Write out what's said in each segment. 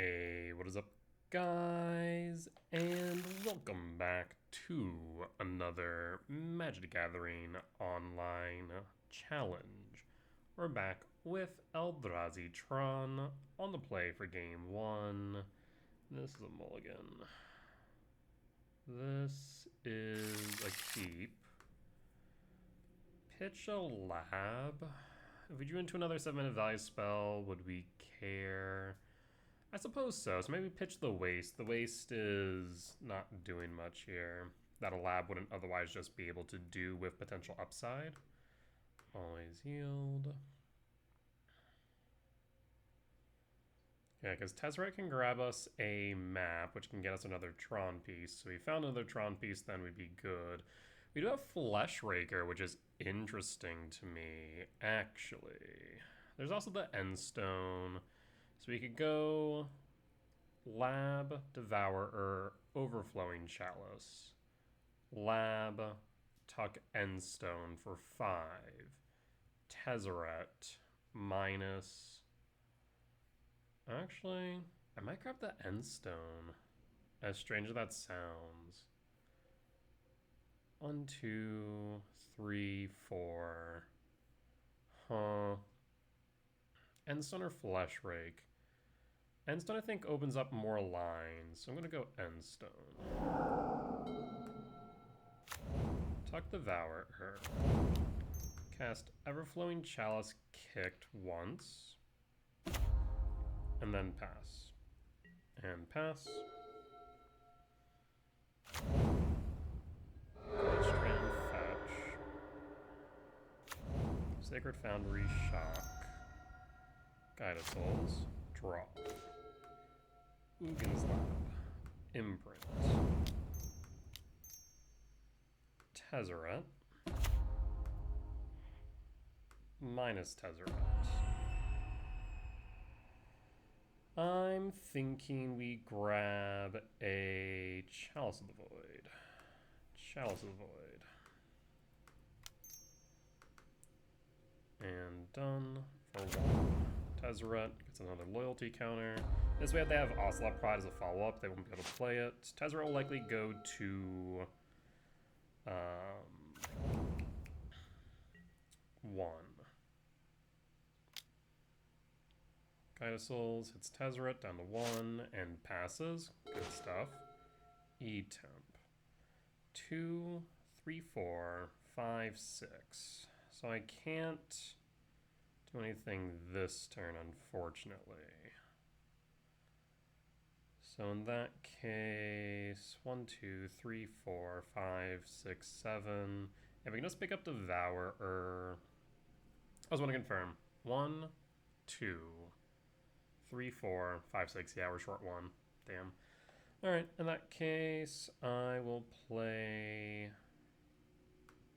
Hey, what is up, guys? And welcome back to another Magic the Gathering online challenge. We're back with Eldrazi Tron on the play for game one. This is a mulligan. This is a keep. Pitch a lab. If we drew into another 7-minute value spell, would we care? I suppose so. So maybe pitch the waste. The waste is not doing much here that a lab wouldn't otherwise just be able to do with potential upside. Always yield. Yeah, because Tezzeret can grab us a map, which can get us another Tron piece. So we found another Tron piece, then we'd be good. We do have Flesh Raker, which is interesting to me, actually. There's also the Endstone. So we could go Lab, Devourer, Overflowing Chalice. Lab, tuck Endstone for 5. Tezzeret, minus... Actually, I might grab the Endstone. As strange as that sounds. 1, 2, 3, 4. Huh. Endstone or Flesh Rake? Endstone, I think, opens up more lines, so I'm going to go Endstone. Tuck Devourer. Cast Everflowing Chalice Kicked once. And then pass. And pass. Strand Fetch. Sacred Foundry Shock. Guided Souls. Draw. Ugin's Lab. Imprint. Tezzeret. Minus Tezzeret. I'm thinking we grab a Chalice of the Void. Chalice of the Void. And done for 1. Tezzeret gets another loyalty counter. This way, if they have Ocelot Pride as a follow-up, they won't be able to play it. Tezzeret will likely go to 1. Guide of Souls hits Tezzeret down to 1 and passes. Good stuff. E-Temp. 2, 3, 4, 5, 6. So I can't do anything this turn, unfortunately. So in that case, 1, 2, 3, 4, 5, 6, 7. If we can just pick up Devourer. I just want to confirm. 1, 2, 3, 4, 5, 6. Yeah, we're short 1. Damn. Alright, in that case, I will play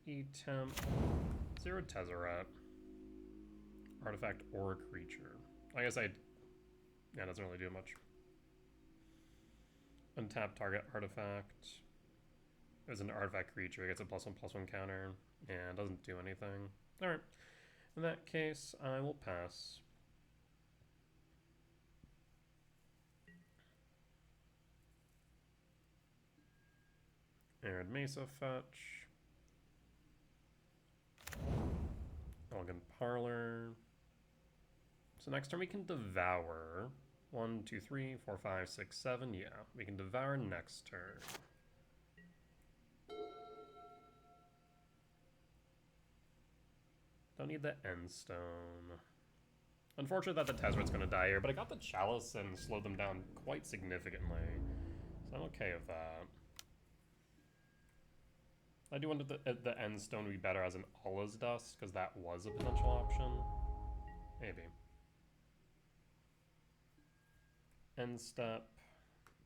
E-Temp, 0 Tezzeret, artifact or creature. I guess yeah, it doesn't really do much. Untap target artifact. There's an artifact creature, it gets a +1/+1 counter, and doesn't do anything. Alright, in that case, I will pass. Arid Mesa Fetch. Elegant Parlor. So next turn we can Devour. 1, 2, 3, 4, 5, 6, 7. Yeah, we can Devour next turn. Don't need the Endstone. Unfortunate that the Tezzeret's going to die here, but I got the Chalice and slowed them down quite significantly. So I'm okay with that. I do want the Endstone to be better as an Allah's Dust, because that was a potential option. Maybe. End step.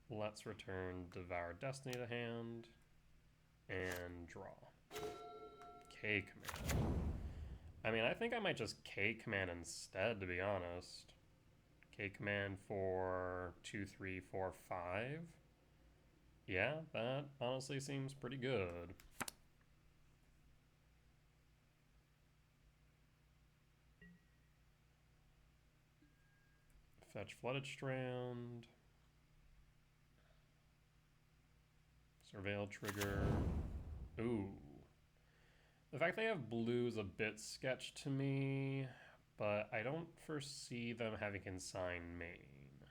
Let's return Devour Destiny to hand. And draw. K command. I mean, I think I might just K command instead, to be honest. K command for 2, 3, 4, 5. Yeah, that honestly seems pretty good. Fetch Flooded Strand. Surveil trigger. Ooh. The fact they have blue is a bit sketch to me, but I don't foresee them having consign main.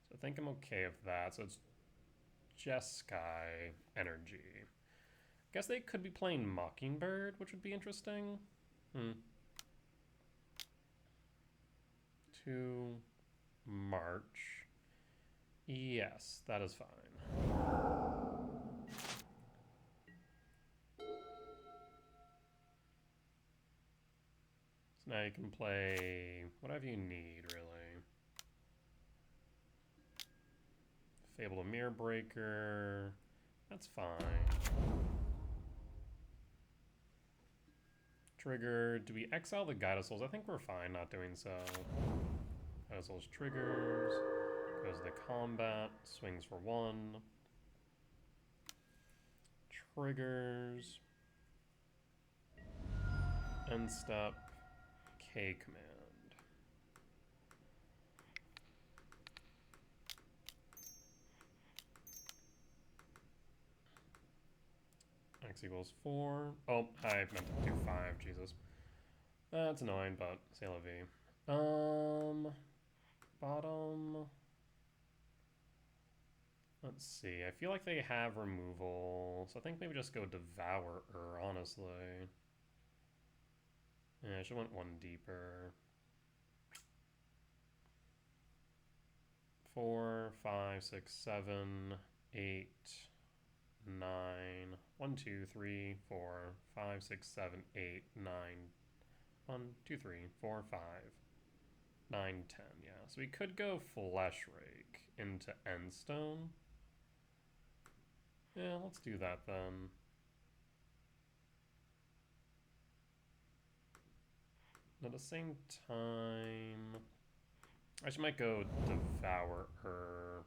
So I think I'm okay with that. So it's Jeskai energy. Guess they could be playing Mockingbird, which would be interesting. To March. Yes, that is fine. So now you can play whatever you need, really. Fable Mirror Breaker. That's fine. Trigger. Do we exile the Guide of Souls? I think we're fine not doing so. Guide of Souls triggers. Goes to combat. Swings for 1. Triggers. End step. K command. X equals 4. Oh, I meant to do 5. Jesus. That's annoying, but c'est la vie. Bottom. Let's see. I feel like they have removal, so I think maybe just go Devourer, honestly. Yeah, I should have went 1 deeper. 4, 5, 6, 7, 8, 9. 1, 2, 3, 4, 5, 6, 7, 8, 9. 1, 2, 3, 4, 5, 9, 10. Yeah, so we could go Flesh Rake into Endstone. Yeah, let's do that then. At the same time, I actually might go Devourer.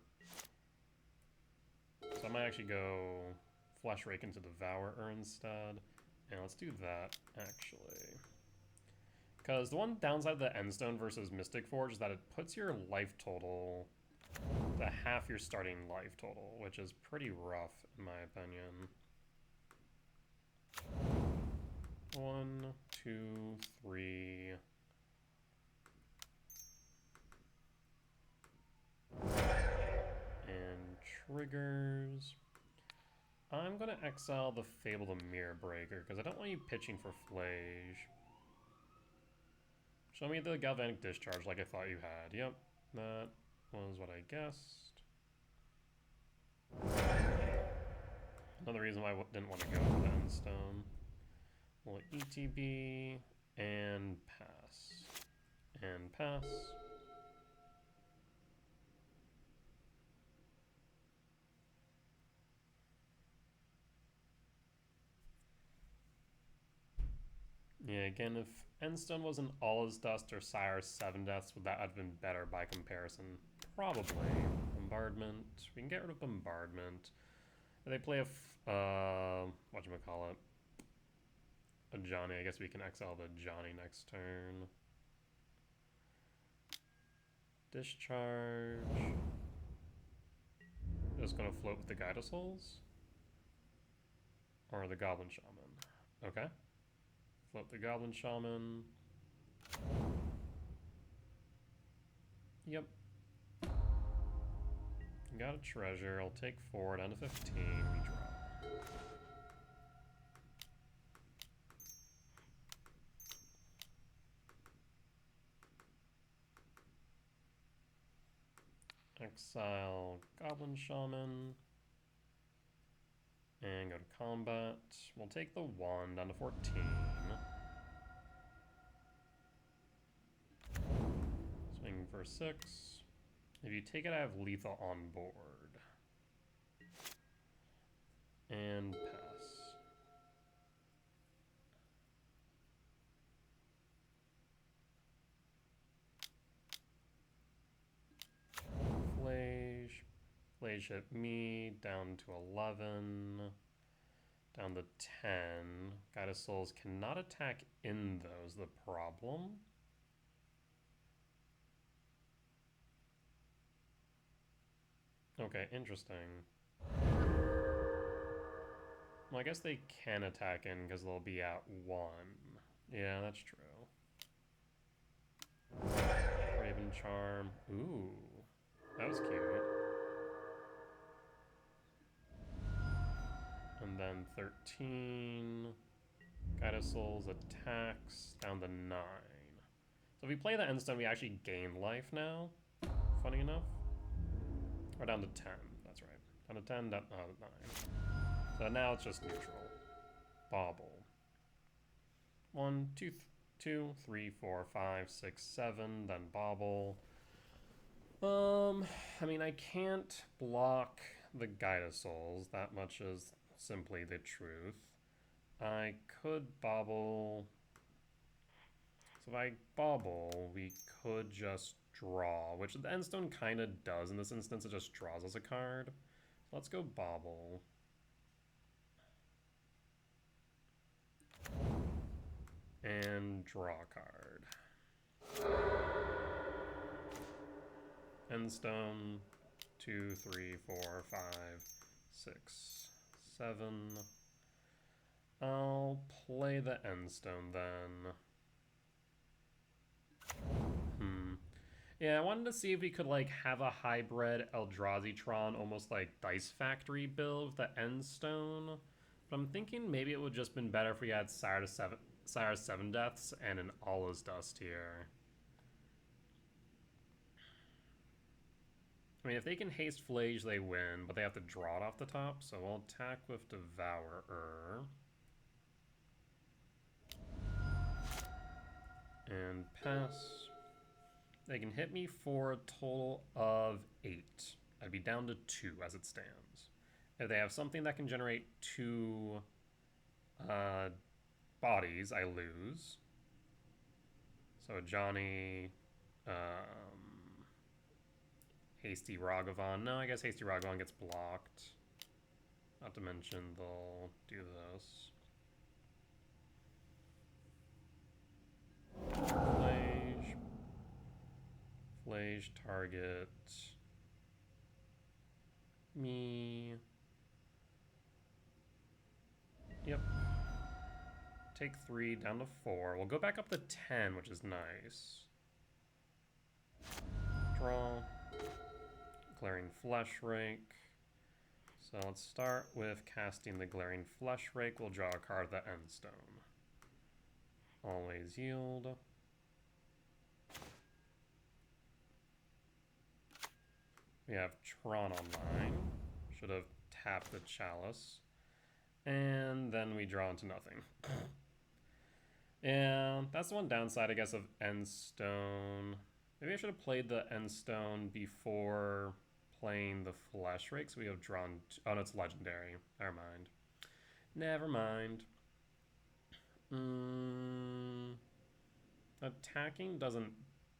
So I might actually go Flesh Rake into Devourer instead. And let's do that, actually. Because the one downside of the Endstone versus Mystic Forge is that it puts your life total to half your starting life total, which is pretty rough, in my opinion. 1, 2, 3. And triggers. I'm going to exile the Fable the Mirror Breaker, because I don't want you pitching for Flage. Show me the Galvanic Discharge like I thought you had. Yep, that was what I guessed. Another reason why I didn't want to go for the Endstone. We'll ETB and pass. And pass. Yeah, again, if Endstone wasn't All Is Dust or Sire's 7 Deaths, would that have been better by comparison? Probably. Bombardment. We can get rid of Bombardment. If they play a, whatchamacallit? A Johnny. I guess we can exile the Johnny next turn. Discharge. Just gonna float with the Guide of Souls? Or the Goblin Shaman? Okay. Float the Goblin Shaman. Yep. Got a treasure. I'll take 4 down to 15. We draw. Exile Goblin Shaman. And go to combat. We'll take the 1 down to 14. Swing for 6. If you take it, I have lethal on board. And pass. Flage hit me, down to 11. Down to 10. Guide of Souls cannot attack in those, the problem. Okay, interesting. Well, I guess they can attack in because they'll be at 1. Yeah, that's true. Raven Charm. Ooh, that was cute. And then 13. Guide of Souls attacks down to 9. So if we play the Endstone, we actually gain life now. Funny enough. Or down to 10. That's right. Down to 10, down to 9. So now it's just neutral. Bauble. 1, 2, 2, 3, 4, 5, 6, 7. Then Bauble. I mean, I can't block the Guide of Souls. That much is simply the truth. I could bauble. So if I bauble, we could just draw, which the Endstone kind of does in this instance. It just draws us a card. So let's go bauble. And draw a card. Endstone. 2, 3, 4, 5, 6, 7. I'll play the Endstone then. Yeah, I wanted to see if we could like have a hybrid Eldrazi Tron, almost like Dice Factory build with the Endstone. But I'm thinking maybe it would just been better if we had Sire's 7 Deaths and an Allah's Dust here. I mean, if they can haste Flage, they win, but they have to draw it off the top, so we'll attack with Devourer. And pass. They can hit me for a total of 8. I'd be down to 2 as it stands. If they have something that can generate 2 bodies, I lose. So Johnny, Hasty Ragavan. No, I guess Hasty Ragavan gets blocked. Not to mention they'll do this. Flage target me. Yep. Take 3 down to 4. We'll go back up to 10, which is nice. Draw. Glaring Fleshrake. So let's start with casting the Glaring Fleshrake. We'll draw a card, the Endstone. Always yield. We have Tron online. Should have tapped the Chalice. And then we draw into nothing. Yeah, that's the one downside, I guess, of Endstone. Maybe I should have played the Endstone before playing the Fleshrake, so we have drawn... Oh, no, it's legendary. Never mind. Never mind. Attacking doesn't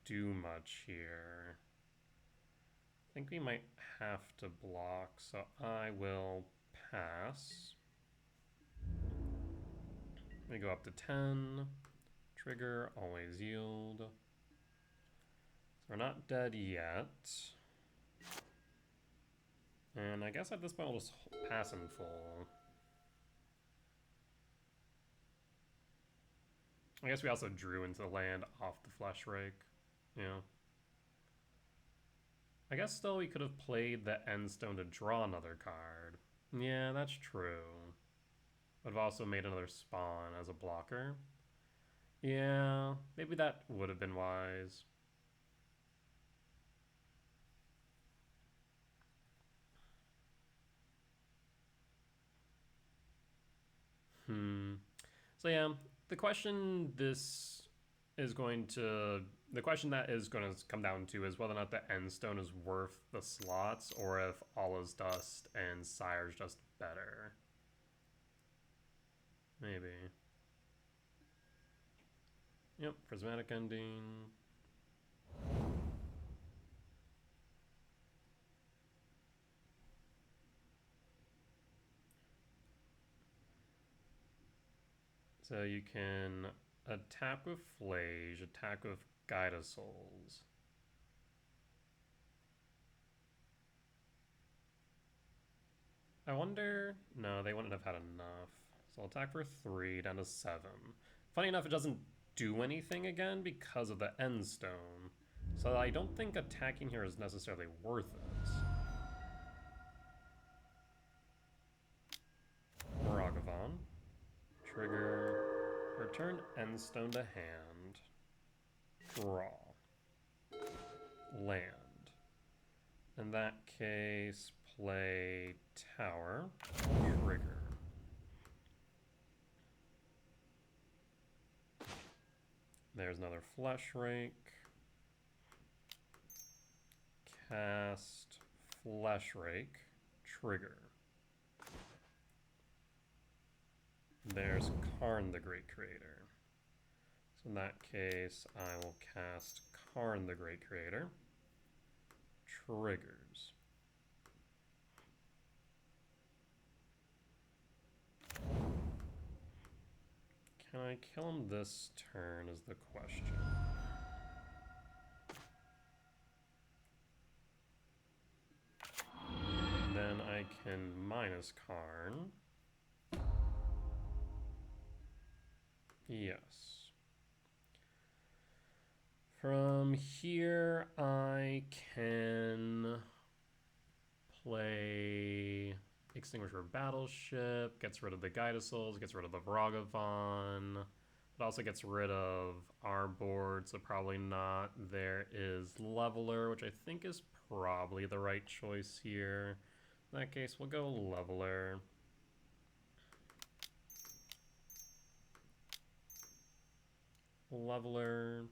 do much here. I think we might have to block, so I will pass. We go up to 10. Trigger, always yield. So we're not dead yet. And I guess at this point we'll just pass in full. I guess we also drew into the land off the Fleshrake. Yeah. I guess still we could have played the Endstone to draw another card. Yeah, that's true. Would have also made another spawn as a blocker. Yeah, maybe that would have been wise. So yeah, the question that is going to come down to is whether or not the Endstone is worth the slots, or if Allah's Dust and Sire's just better. Maybe. Yep, Prismatic Ending. So you can attack with Flage, attack with Guide of Souls. I wonder... No, they wouldn't have had enough. So I'll attack for 3, down to 7. Funny enough, it doesn't do anything again because of the end stone. So I don't think attacking here is necessarily worth it. Ragavan. Trigger. Return end stone to hand. Draw. Land. In that case, play tower. Trigger. There's another Flesh Rake. Cast Flesh Rake. Trigger. There's Karn the Great Creator. So in that case, I will cast Karn the Great Creator. Triggers. Can I kill him this turn is the question. Then I can minus Karn. Yes. From here, I can play Extinguisher Battleship, gets rid of the Guidasouls, gets rid of the Vrogavon. It also gets rid of our board, so probably not. There is Leveler, which I think is probably the right choice here. In that case, we'll go Leveler. Leveler.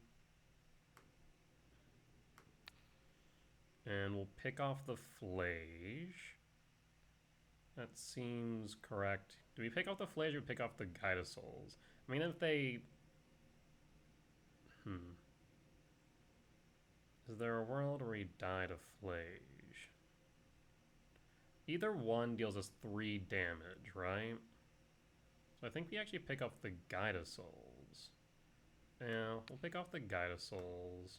And we'll pick off the Flage. That seems correct. Do we pick off the Flage or pick off the Guidasouls? I mean, if they... Is there a world where we die to Flage? Either one deals us 3 damage, right? So I think we actually pick off the Guidasouls. Yeah, we'll pick off the Guidasouls.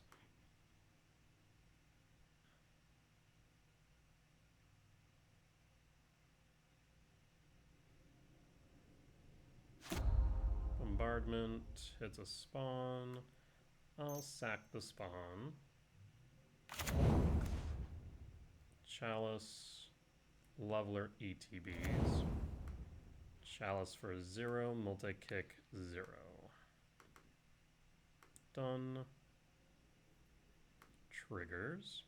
Bombardment hits a spawn. I'll sack the spawn. Chalice, Leveler ETBs. Chalice for 0, multi-kick 0. Done. Triggers.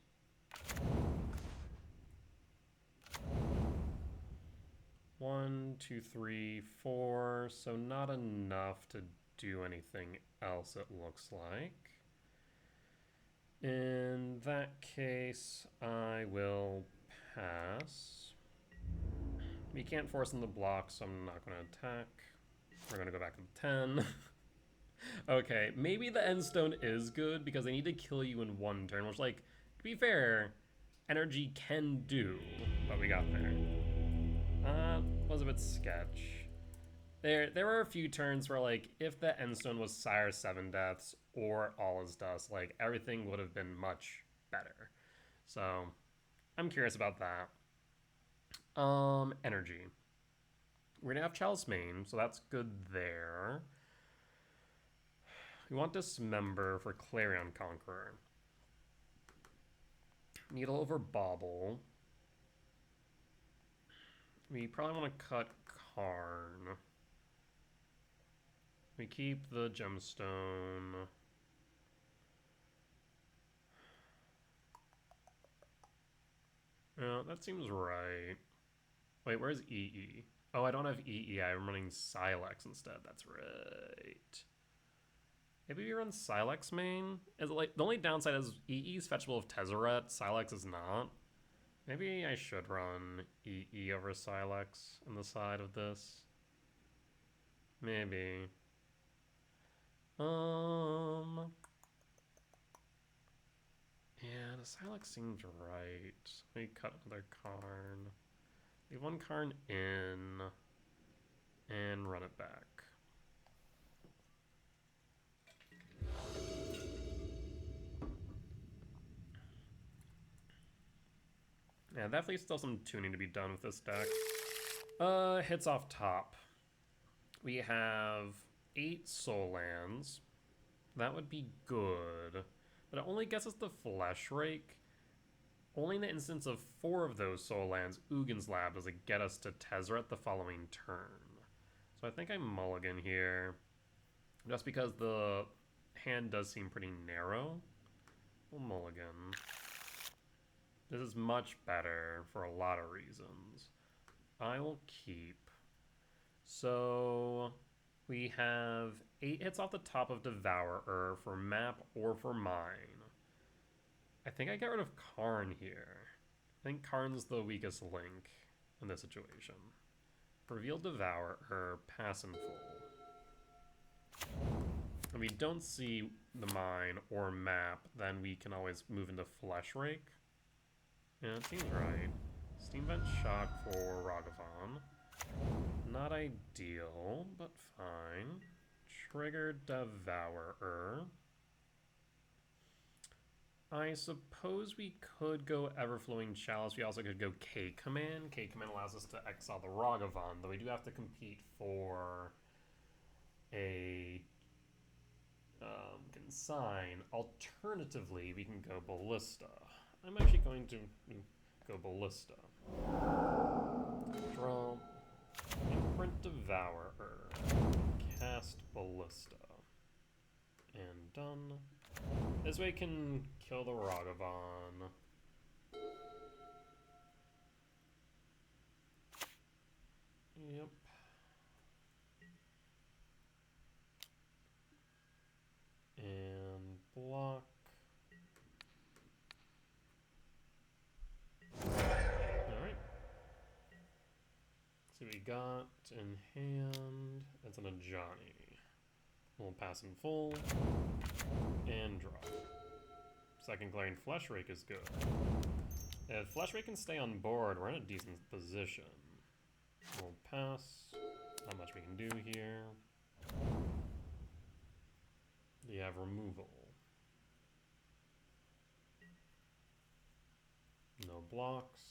One, two, three, 4. So not enough to do anything else, it looks like. In that case, I will pass. We can't force them to block, so I'm not going to attack. We're going to go back to 10. Okay, maybe the end stone is good because they need to kill you in 1 turn, which, like, to be fair, energy can do, but we got there. Was a bit sketch. There were a few turns where, like, if the end stone was Sire 7 Deaths or All Is Dust, like, everything would have been much better. So, I'm curious about that. Energy. We're gonna have Chalice Main, so that's good there. We want Dismember for Clarion Conqueror. Needle over Bauble. We probably want to cut Karn. We keep the gemstone. Yeah, that seems right. Wait, where's EE? Oh, I don't have EE. I'm running Sylex instead. That's right. Maybe we run Sylex main? Is it like the only downside is EE is fetchable of Tezzeret, Sylex is not. Maybe I should run EE over Sylex on the side of this. Maybe. Yeah, the Sylex seems right. We cut another Karn. Leave 1 Karn in and run it back. Yeah, definitely still some tuning to be done with this deck. Hits off top. We have 8 soul lands. That would be good. But it only gets us the Flesh Rake. Only in the instance of 4 of those soul lands, Ugin's Lab, does it get us to Tezzeret the following turn. So I think I mulligan here. Just because the hand does seem pretty narrow. We'll mulligan. This is much better for a lot of reasons. I will keep. So we have 8 hits off the top of Devourer for map or for mine. I think I get rid of Karn here. I think Karn's the weakest link in this situation. Reveal Devourer, pass in full. If we don't see the mine or map, then we can always move into Flesh Rake. Yeah, it seems right. Steam Vent Shock for Ragavan. Not ideal, but fine. Trigger Devourer. I suppose we could go Everflowing Chalice. We also could go K-Command. K-Command allows us to exile the Ragavan, though we do have to compete for a consign. Alternatively, we can go Ballista. I'm actually going to go Ballista. Draw. Imprint Devourer. Cast Ballista. And done. This way can kill the Ragavan. Yep. And block. Alright. See what we got in hand. It's an Ajani. We'll pass in full. And draw. Second Glaring Flesh Rake is good. If Flesh Rake can stay on board, we're in a decent position. We'll pass. Not much we can do here. You have removal. No blocks.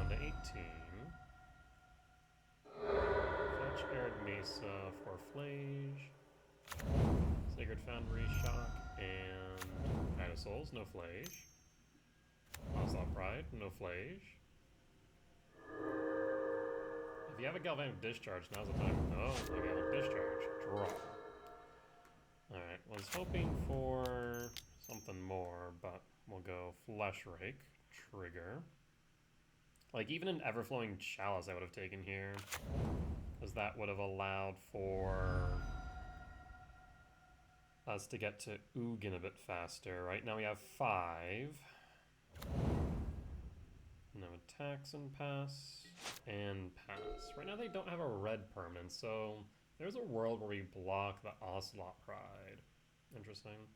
On to 18. Fetch Arid Mesa for Flage. Sacred Foundry, Shock, and Night of Souls, no Flage. Onslaught Pride, no Flage. If you have a Galvanic Discharge, now's the time. Oh, a Galvanic Discharge. Draw. Alright, was hoping for something more, but we'll go Flesh Rake, trigger. Like, even an Everflowing Chalice I would have taken here, because that would have allowed for us to get to Ugin a bit faster. Right now we have 5. No attacks and pass. And pass. Right now they don't have a red permanent, so there's a world where we block the Ocelot Pride. Interesting.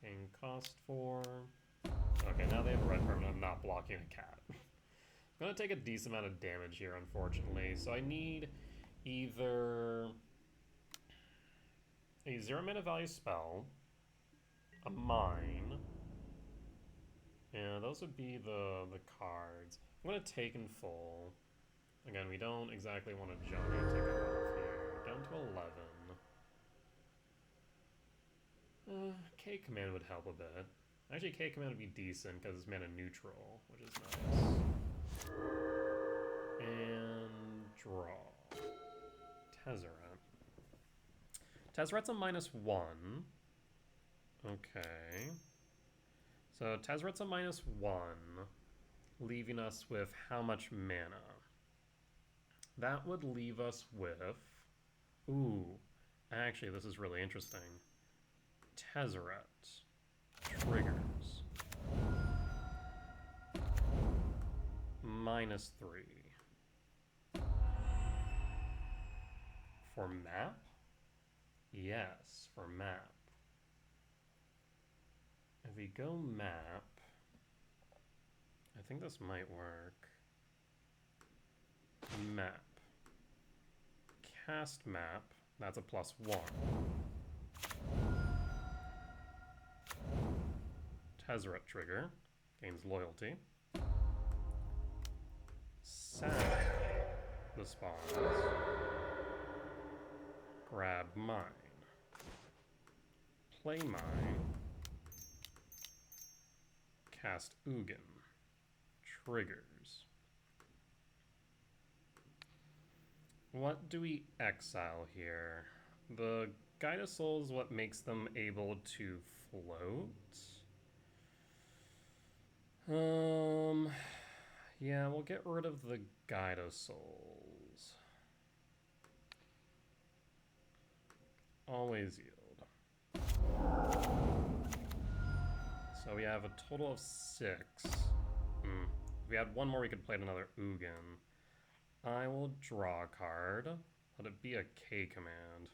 Paying cost for... Okay, now they have a red permanent. I'm not blocking a cat. I'm going to take a decent amount of damage here, unfortunately. So I need either a 0 mana value spell, a mine, and those would be the cards. I'm going to take in full. Again, we don't exactly want a giant to go off here. Down to 11. K-Command would help a bit. Actually, K-Command would be decent because it's mana neutral, which is nice. And draw. Tezzeret. Tezzeret's a -1. Okay. So Tezzeret's a -1, leaving us with how much mana? That would leave us with... Ooh, actually this is really interesting. Tezzeret triggers. -3. For map? Yes, for map. If we go map, I think this might work. Map. Cast map, that's a +1. Tezzeret trigger, gains loyalty. Sack the spawns. Grab mine. Play mine. Cast Ugin. Triggers. What do we exile here? The Guide of Soul is what makes them able to float. Yeah, we'll get rid of the Guide of Souls. Always yield. So we have a total of 6. If we had one more, we could play another Ugin. I will draw a card. Let it be a K command.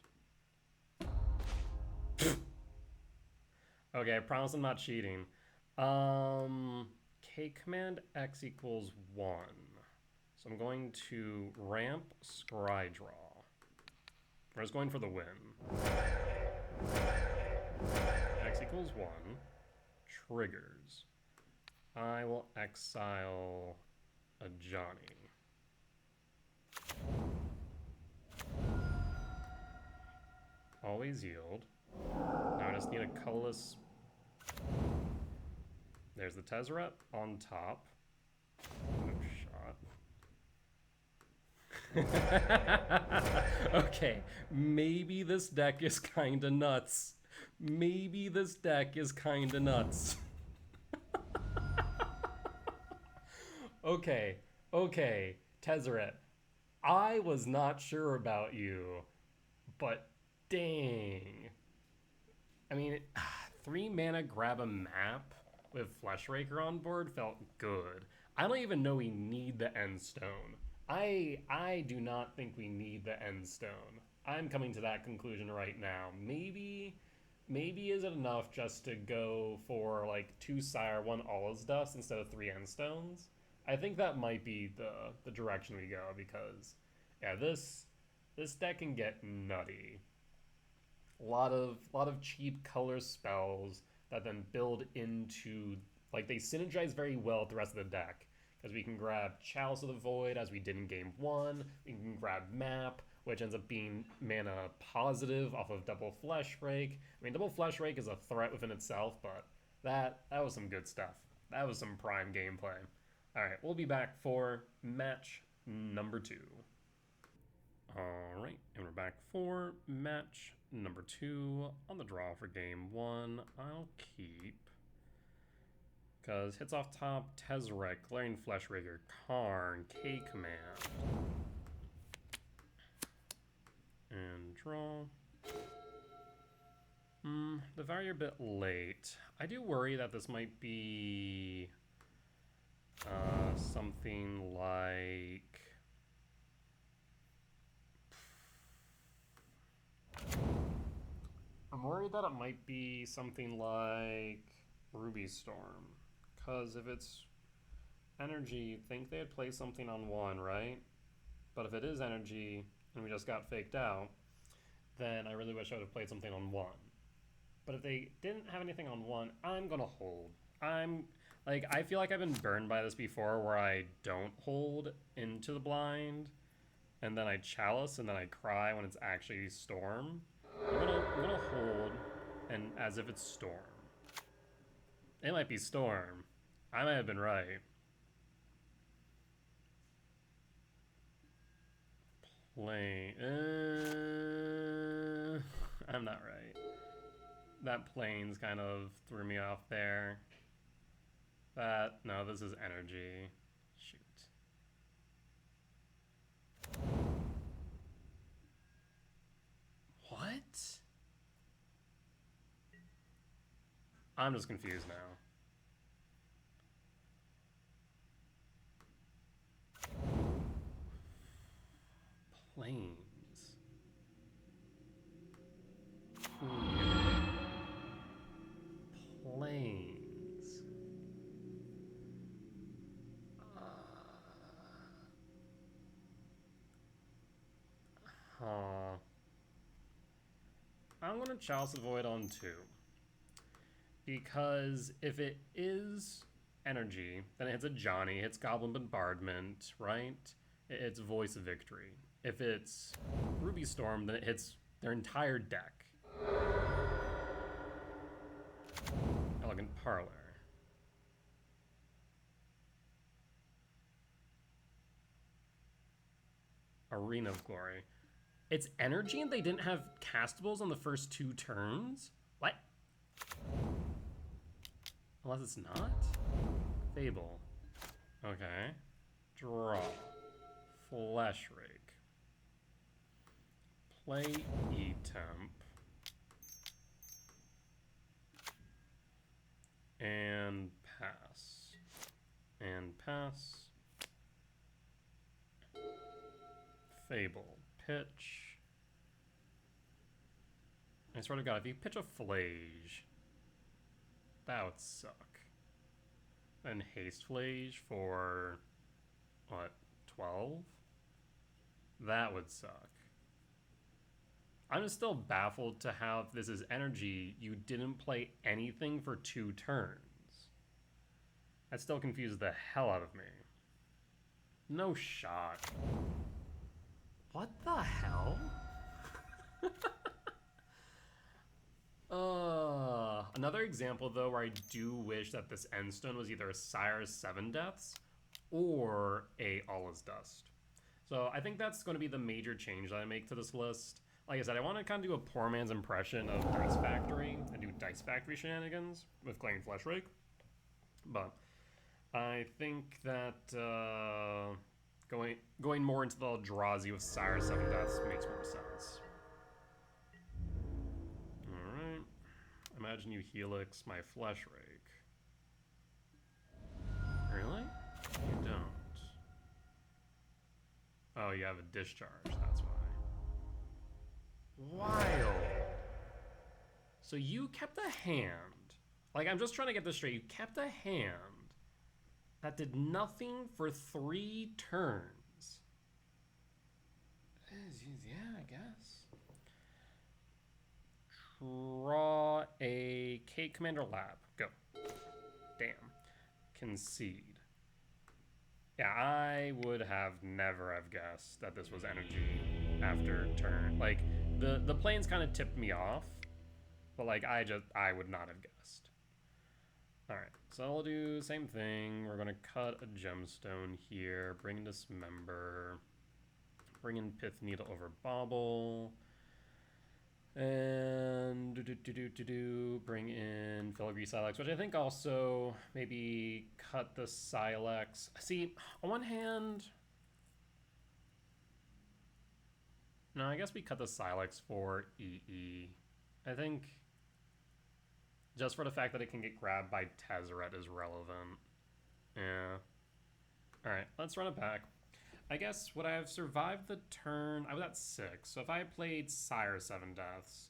Okay, I promise I'm not cheating. K command X equals 1. So I'm going to ramp scry draw. I was going for the win. X equals 1. Triggers. I will exile a Johnny. Always yield. Now I just need a colorless. There's the Tezzeret on top. No shot. Okay, maybe this deck is kinda nuts. Maybe this deck is kinda nuts. Okay, Tezzeret. I was not sure about you, but dang. I mean, 3 mana grab a map with Fleshraker on board felt good. I don't even know we need the End Stone. I do not think we need the End Stone. I'm coming to that conclusion right now. Maybe is it enough just to go for like 2 Sire, 1 Allah's Dust instead of 3 End Stones? I think that might be the direction we go, because yeah, this deck can get nutty. A lot of cheap color spells that then build into, like, they synergize very well with the rest of the deck, because we can grab Chalice of the Void as we did in game 1. We can grab Map, which ends up being mana positive off of double Flesh Rake. I mean, double Flesh Rake is a threat within itself, but that was some good stuff. That was some prime gameplay. All right, we'll be back for match number 2. All right, and we're back for match number 2 on the draw for game 1. I'll keep, because hits off top, Tezzeret, Glaring Fleshraker, Karn, K command, and draw. The value a bit late. I do worry that this might be something like I'm worried that it might be something like Ruby Storm, because if it's energy, you'd think they'd play something on 1, right? But if it is energy and we just got faked out, then I really wish I would have played something on 1. But if they didn't have anything on 1, I'm gonna hold. I feel like I've been burned by this before, where I don't hold into the blind, and then I chalice, and then I cry when it's actually Storm. I'm gonna hold, and as if it's Storm. It might be Storm. I might have been right. Play. I'm not right. That planes kind of threw me off there. No, this is energy. Shoot. What? I'm just confused now. Planes. Planes. I'm gonna Chalice the Void on 2. Because if it is energy, then it hits a Johnny, hits Goblin Bombardment, right? It's Voice of Victory. If it's Ruby Storm, then it hits their entire deck. Elegant Parlor. Arena of Glory. It's energy and they didn't have castables on the first 2 turns? What? Unless it's not? Fable. Okay. Draw. Flesh Rake. Play E-Temp. And pass. And pass. Fable. Pitch. I swear to God, if you pitch a Flage, that would suck. And Haste Flage for, what, 12? That would suck. I'm just still baffled to how, if this is energy, you didn't play anything for 2 turns. That still confused the hell out of me. No shot. What the hell? Another example, though, where I do wish that this endstone was either a Sire's 7 Deaths or a All Is Dust. So I think that's going to be the major change that I make to this list. Like I said, I want to kind of do a poor man's impression of Dice Factory and do Dice Factory shenanigans with Clanging Flesh Rake. But I think that going more into the Eldrazi with Sire's 7 Deaths makes more sense. Alright. Imagine you Helix my Flesh Rake. Really? You don't. Oh, you have a Discharge, that's why. Wild. So you kept a hand. Like, I'm just trying to get this straight. You kept a hand that did nothing for 3 turns. Yeah, I guess. Draw a Kate Commander Lab. Go. Damn. Concede. Yeah, I would have never have guessed that this was energy after turn. Like, the planes kind of tipped me off, but like I would not have guessed. Alright, so I'll do the same thing. We're gonna cut a gemstone here, bring in Dismember, bring in Pith Needle over Bauble, and bring in Filigree Silex, which I think also maybe cut the Silex. See, on one hand, no, I guess we cut the Silex for EE. I think just for the fact that it can get grabbed by Tezzeret is relevant. Yeah. Alright, let's run it back. I guess would I have survived the turn? I was at 6, so if I had played Sire 7 Deaths,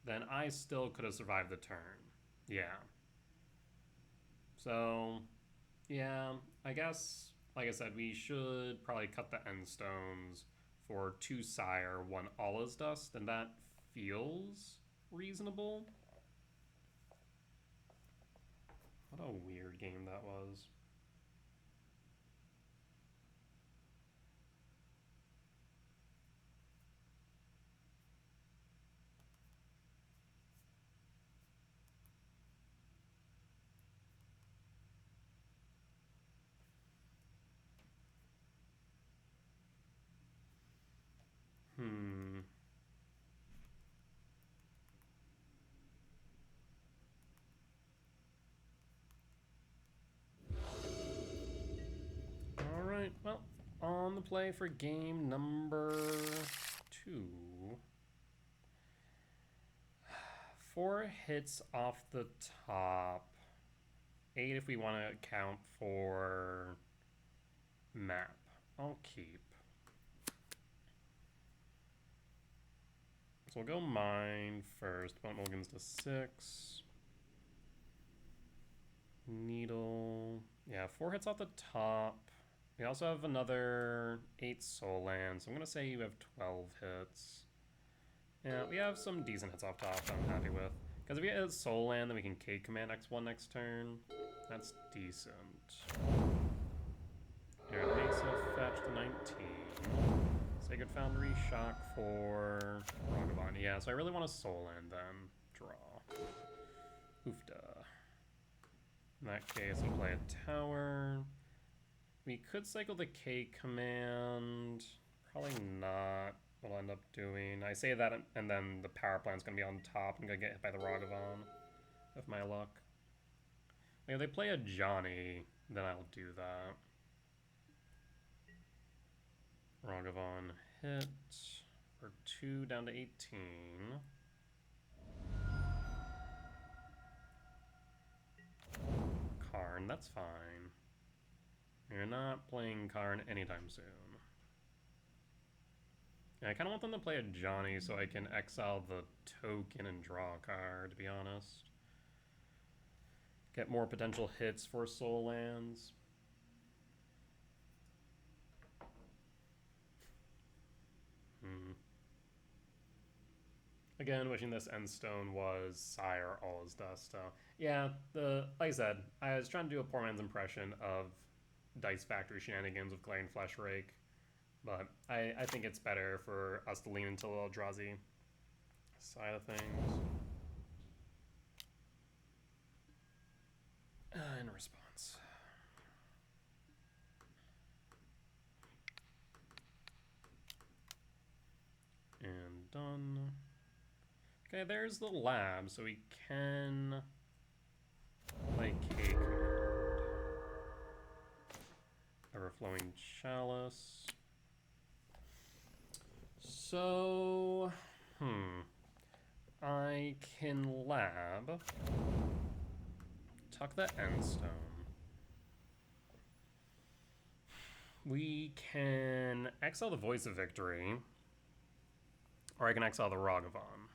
then I still could have survived the turn. Yeah. So, yeah, I guess, like I said, we should probably cut the Endstones for 2 Sire, 1 All Is Dust, and that feels reasonable. What a weird game that was. Alright, well, on the play for game number 2. 4 hits off the top. 8 if we want to account for map. I'll keep. So we'll go mine first. Bump mulligans to 6. Needle. Yeah, 4 hits off the top. We also have another 8 soul land, so I'm going to say you have 12 hits. Yeah, we have some decent hits off top that I'm happy with. Because if we have soul land, then we can Cade Command X1 next turn. That's decent. Here, Mesa fetch the 19. Sacred Foundry, shock for Ragavan. Yeah, so I really want a Soul Land then. Draw. Oofda. In that case, I'll play a tower. We could cycle the K command. Probably not what I'll end up doing. I say that, and then the power plant's going to be on top. I'm going to get hit by the Ragavan, with my luck. Like, if they play a Johnny, then I'll do that. Ragavan hit for 2 down to 18. Karn, that's fine. You're not playing Karn anytime soon. Yeah, I kind of want them to play a Johnny so I can exile the token and draw a card, to be honest. Get more potential hits for soul lands. Again, wishing this Endstone was Sire All Is Dust. Yeah, like I said, I was trying to do a poor man's impression of Dice Factory shenanigans with Glaring Flesh Rake, but I think it's better for us to lean into the Eldrazi side of things. In response. And done. Okay, there's the lab, so we can play K command. Overflowing Chalice. So, I can lab. Tuck the Endstone. We can exile the Voice of Victory, or I can exile the Ragavan.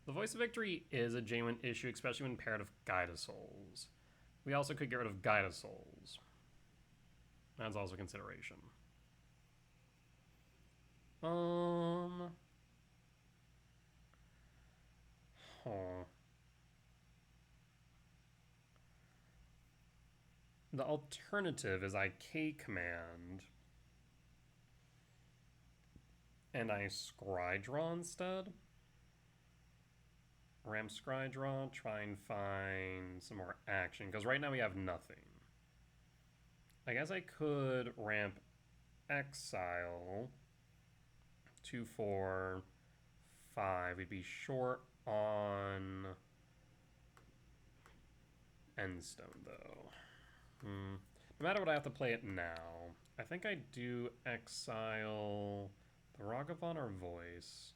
The Voice of Victory is a genuine issue, especially when paired with Guide of Souls. We also could get rid of Guide of Souls. That's also a consideration. The alternative is I K command and I Scry Draw instead. Ramp Scry Draw, try and find some more action, because right now we have nothing. I guess I could ramp Exile 2, 4, 5. We'd be short on Endstone though. No matter what, I have to play it now. I think I do exile the Ragavan or Voice.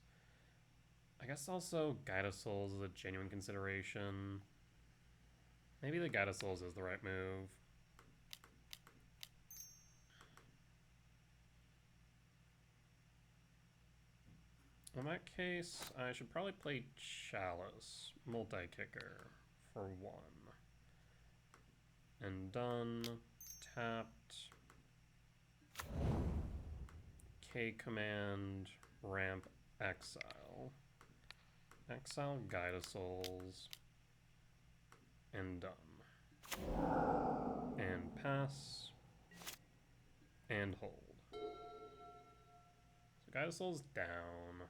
I guess also Guide of Souls is a genuine consideration. Maybe the Guide of Souls is the right move. In that case, I should probably play Chalice, multi-kicker, for 1. And done, tapped, K command, ramp, exile. Exile Guide of Souls, and done. And pass, and hold. So Guide of Souls down.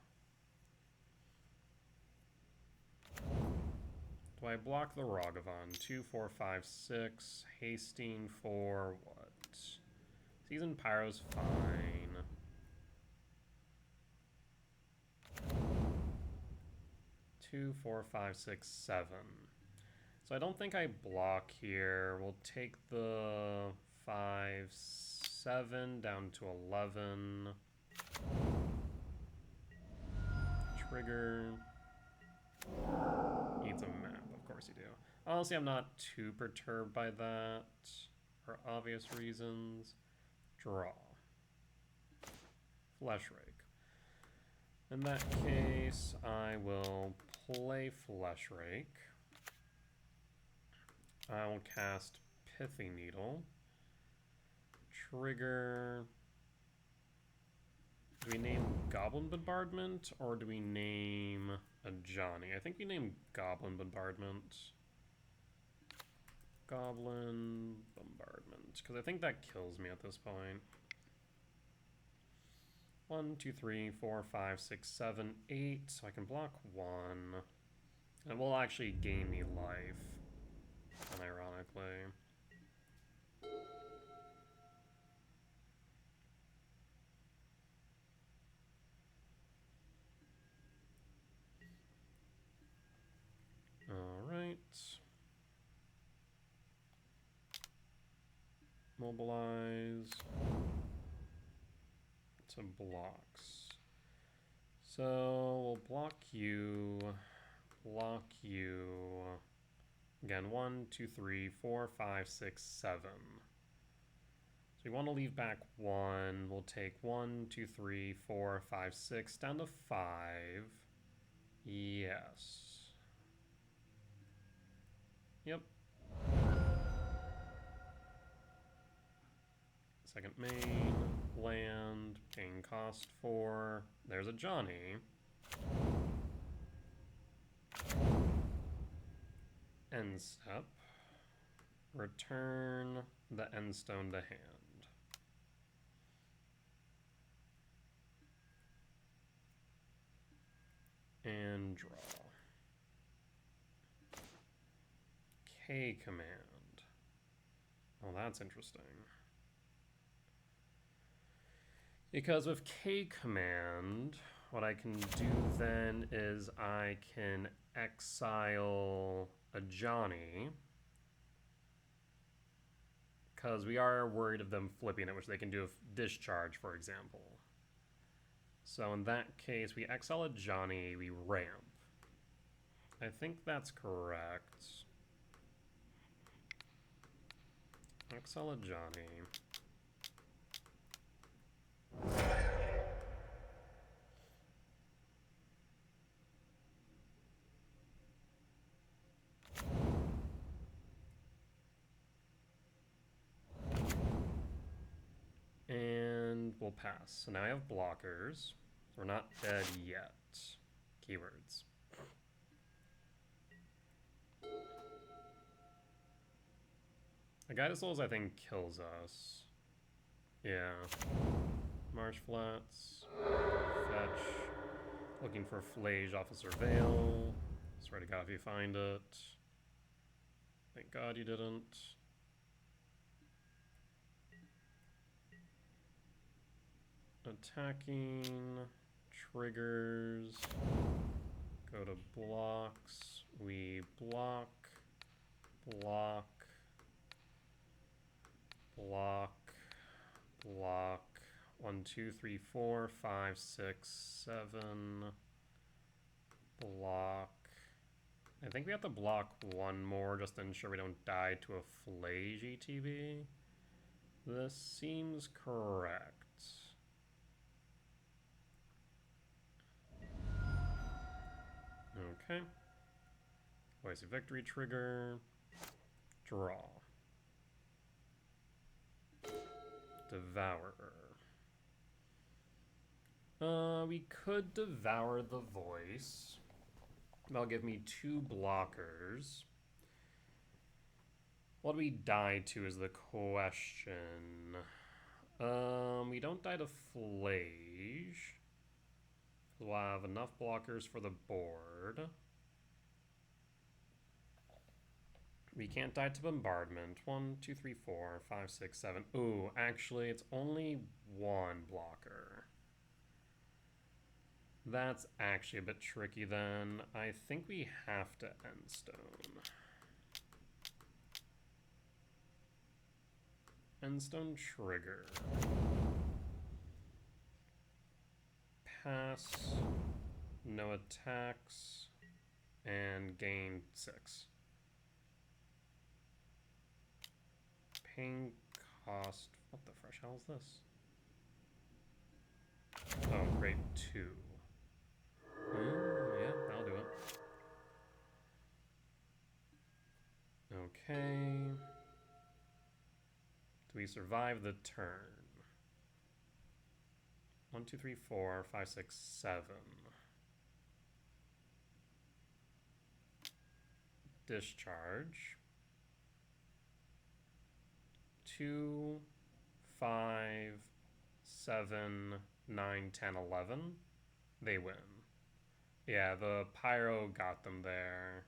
Do I block the Ragavan? 2, 4, 5, 6. Hasting for what? Seasoned Pyro's fine. 2, 4, 5, 6, 7. So I don't think I block here. We'll take the 5, 7 down to 11. Trigger. Needs a map, of course you do. Honestly, I'm not too perturbed by that for obvious reasons. Draw. Flesh Rake. In that case, I will play Flesh Rake. I will cast Pithy Needle. Trigger. Do we name Goblin Bombardment, or do we name a Johnny? I think we name Goblin Bombardment. Goblin Bombardment, because I think that kills me at this point. 1, 2, 3, 4, 5, 6, 7, 8. So I can block 1. And it will actually gain me life, unironically. Alright. Mobilize to blocks. So we'll block you, again, 1, 2, 3, 4, 5, 6, 7. So we want to leave back 1. We'll take 1, 2, 3, 4, 5, 6 down to 5. Yes. Yep. Second main, land, paying cost 4. There's a Johnny. End step. Return the end stone to hand. And draw. K command. Oh, that's interesting. Because with K command, what I can do then is I can exile a Johnny. Because we are worried of them flipping it, which they can do with discharge, for example. So in that case, we exile a Johnny, we ramp. I think that's correct. Exile a Johnny. And we'll pass. So now I have blockers. We're not dead yet. Keywords. A Guide of Souls, I think, kills us. Yeah. Marsh Flats. Fetch. Looking for Flage off of Surveil. Swear to God if you find it. Thank God you didn't. Attacking. Triggers. Go to blocks. We block. Block. Block. Block. 1, 2, 3, 4, 5, 6, 7. Block. I think we have to block 1 more just to ensure we don't die to a Flage ETB. This seems correct. Okay. Voice of Victory trigger. Draw. Devourer. We could devour the voice. That'll give me 2 blockers. What do we die to is the question. We don't die to Flage. We'll have enough blockers for the board. We can't die to Bombardment. 1, 2, 3, 4, 5, 6, 7. Ooh, actually, it's only 1 blocker. That's actually a bit tricky then. I think we have to end stone. End stone trigger. Pass. No attacks. And gain 6. Paying cost. What the fresh hell is this? Oh, great. 2. Yeah, that'll do it. Okay. Do we survive the turn? 1, 2, 3, 4, 5, 6, 7. Discharge. 2, 5, 7, 9, 10, 11. They win. Yeah, the Pyro got them there.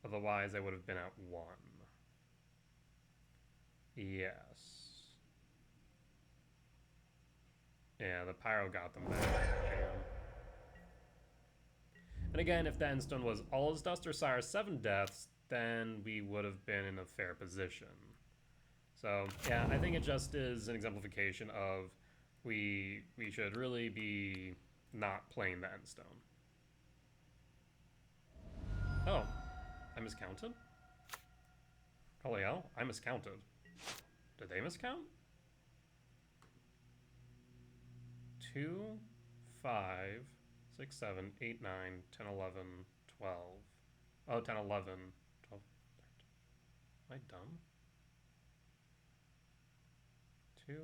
Otherwise, they would have been at 1. Yes. Yeah, the Pyro got them there. And again, if the Endstone was All Is Dust or Sire's 7 deaths, then we would have been in a fair position. So, yeah, I think it just is an exemplification of we should really be not playing the Endstone. Oh, I miscounted? Holy hell, I miscounted. Did they miscount? 2, 5, 6, 7, 8, 9, 10, 11, 12. Oh, 10, 11, 12, 13. Am I dumb? 2,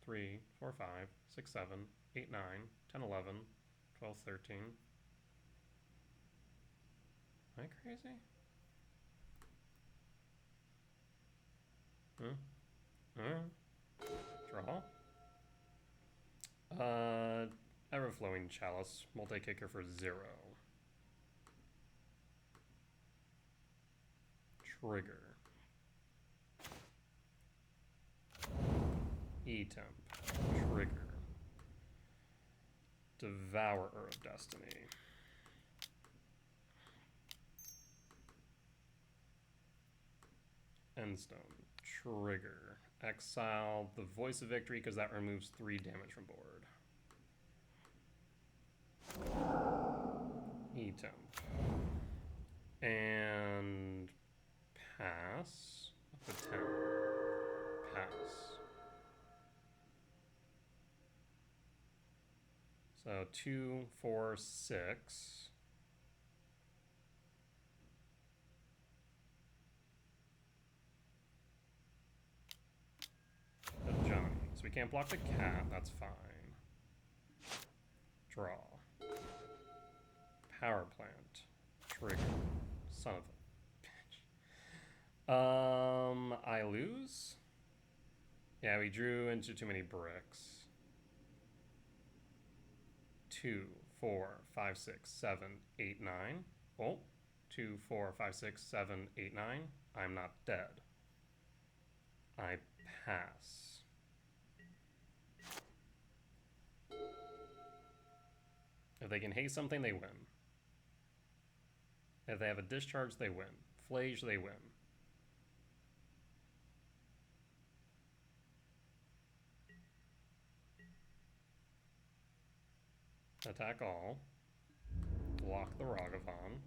3, 4, 5, 6, 7, 8, 9, 10, 11, 12, 13. Am I crazy? Draw. Ever-flowing Chalice, multi-kicker for 0. Trigger. E-Temp. Trigger. Devourer of Destiny. Endstone. Trigger. Exile the Voice of Victory because that removes 3 damage from board. E-Temp. And pass. Up to 10. Pass. So 2, 4, 6. The Johnny. So we can't block the cat, that's fine. Draw. Power plant. Trigger. Son of a bitch. I lose? Yeah, we drew into too many bricks. 2, 4, 5, 6, 7, 8, 9. Oh, 2, 4, 5, 6, 7, 8, 9. I'm not dead. I pass. If they can haste something, they win. If they have a discharge, they win. Flage, they win. Attack all. Block the Ragavan.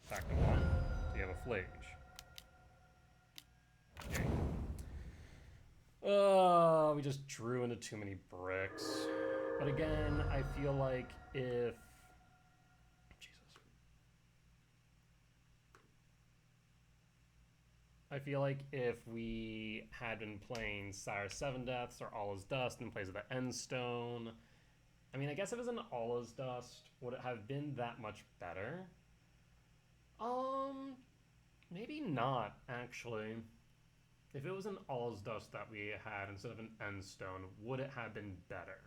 Attack the 1. So you have a Flage. Okay. We just drew into too many bricks. But again, I feel like if... Jesus. I feel like if we had been playing Sire 7 Deaths or All Is Dust in place of the Endstone... I mean, I guess if it was an All Is Dust, would it have been that much better? Maybe not, actually. If it was an All Is Dust that we had instead of an Endstone, would it have been better?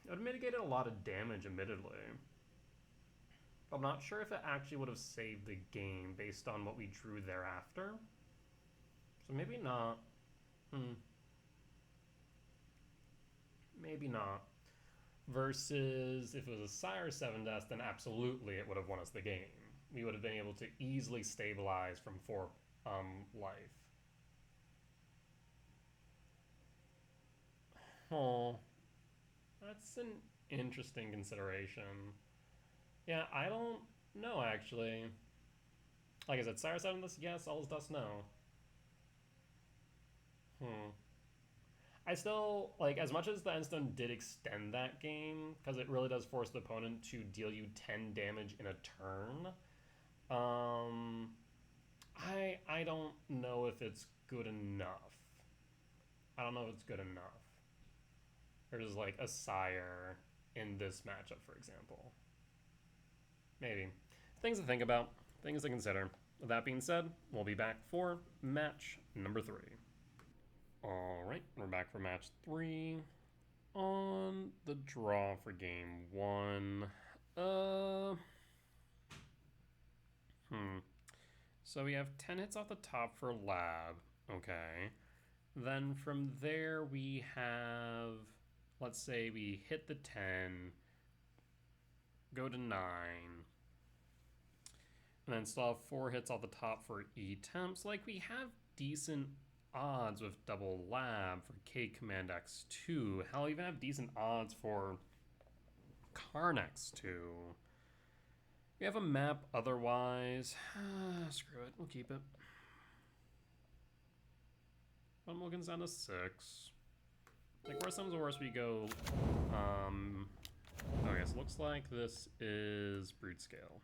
It would have mitigated a lot of damage, admittedly. But I'm not sure if it actually would have saved the game based on what we drew thereafter. So maybe not. Maybe not. Versus if it was a Sire 7 Death, then absolutely it would have won us the game. We would have been able to easily stabilize from 4 life. Oh, that's an interesting consideration. Yeah, I don't know, actually. Like I said, Sire 7 Dust, yes. All Is Dust, no. I still, like, as much as the Endstone did extend that game, because it really does force the opponent to deal you 10 damage in a turn, I don't know if it's good enough. I don't know if it's good enough. There's, like, a Sire in this matchup, for example. Maybe. Things to think about. things to consider. With that being said, we'll be back for match number 3. Alright, we're back for match 3. On the draw for game 1. So we have 10 hits off the top for lab. Okay. Then from there we have, let's say we hit the 10, go to 9, and then still have 4 hits off the top for E-Temps. Like, we have decent odds with double lab for K Command X2. Hell, even have decent odds for Karn X2. We have a map otherwise. Screw it, we'll keep it. Mulligan's down to 6. Like, worst comes to worst, we go. Okay, so looks like this is Broodscale.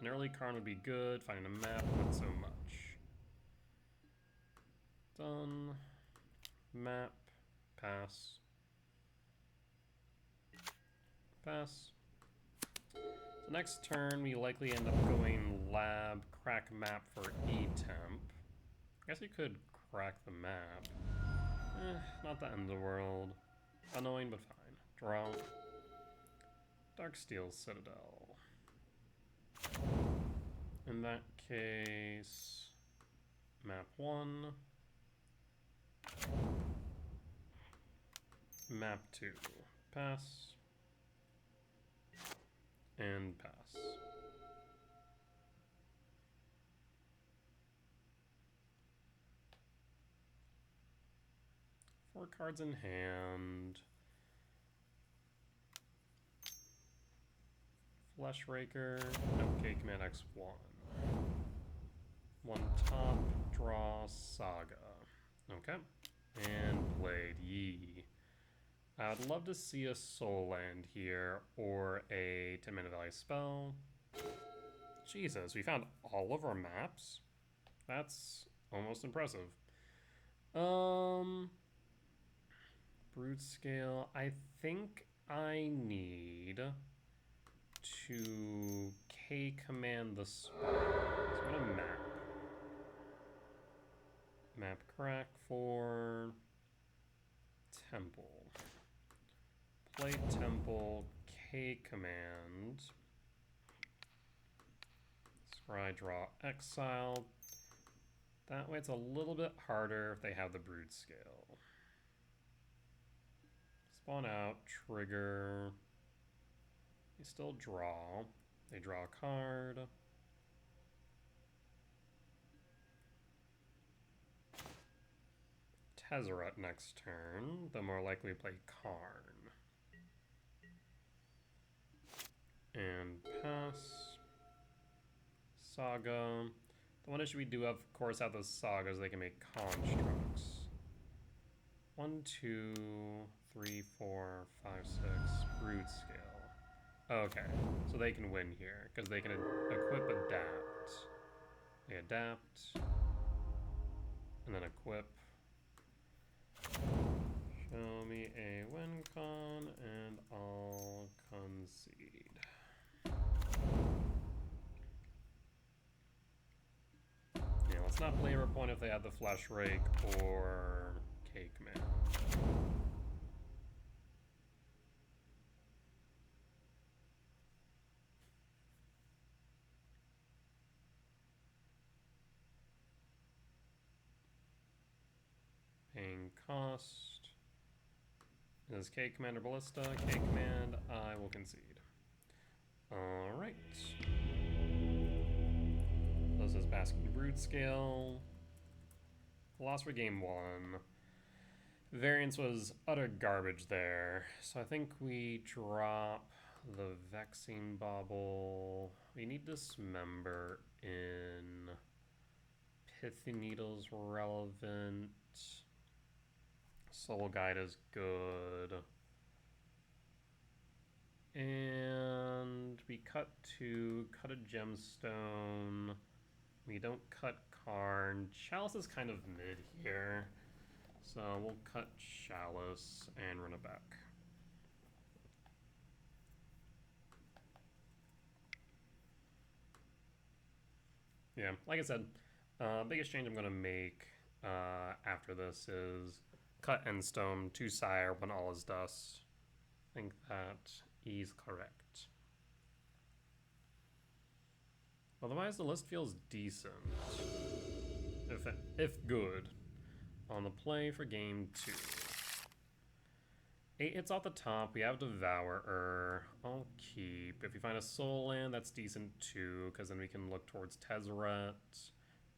An early Karn would be good. Finding a map, not so much. Done. Map. Pass. Pass. So next turn, we likely end up going lab, crack map for E-Temp. I guess we could crack the map. Not the end of the world. Annoying, but fine. Draw. Darksteel Citadel. In that case, map 1. Map 2. Pass. And pass. Four cards in hand. Flesh Raker. Okay, Command X1. 1 top, draw, Saga. Okay. And Blade, yee. I'd love to see a Soul Land here, or a 10-mana value spell. Jesus, we found all of our maps? That's almost impressive. Broodscale, I think I need to K-command the spell. So I'm gonna map. Map crack for Temple. Play Temple, K-command. Scry, draw, exile. That way it's a little bit harder if they have the Broodscale. Spawn out, trigger. They still draw. They draw a card. Tezzeret next turn. They'll more likely play Karn. And pass. Saga. The one issue we do have, of course, have those sagas, they can make constructs. 1, 2, 3, 4, 5, 6. Broodscale. Okay, so they can win here, because they can equip adapt. They adapt. And then equip. Show me a win con, and I'll concede. Yeah, let's not play a point if they have the Flesh Rake or K-Command. Paying cost. Is K-Command or Ballista? K-Command, I will concede. Alright. This is Basking Broodscale. Lost for game 1. Variance was utter garbage there. So I think we drop the Vexing Bauble. We need Dismember in. Pithy Needle's relevant. Soul Guide is good. And we cut a gemstone. We don't cut Karn. Chalice is kind of mid here. So we'll cut Chalice and run it back. Yeah, like I said, biggest change I'm going to make after this is cut end stone, 2 sire when all is dust. I think that is correct. Otherwise, the list feels decent, if good. On the play for game 2. 8 hits off the top. We have Devourer. I'll keep. If we find a soul land, that's decent too, because then we can look towards Tezzeret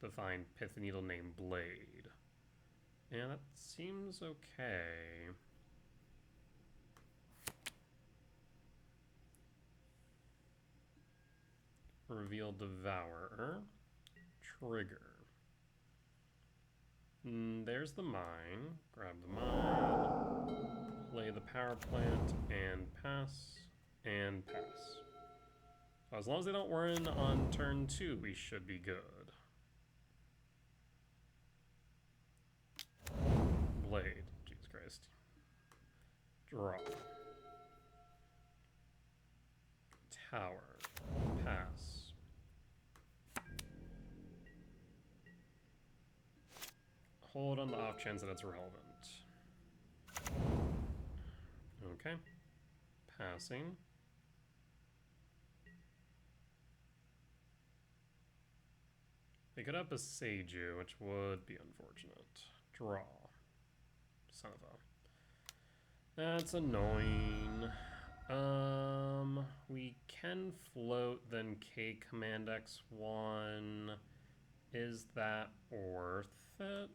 to find Pith Needle named Blade. And that seems okay. Reveal Devourer. Trigger. There's the mine. Grab the mine. Play the power plant and pass. And pass. So as long as they don't win on turn 2, we should be good. Blade. Jesus Christ. Draw. Tower. Pass. Hold on the off chance that it's relevant. Okay. Passing. They could have Beseiju, which would be unfortunate. Draw. Son of a... That's annoying. We can float, then K Command X1. Is that worth it?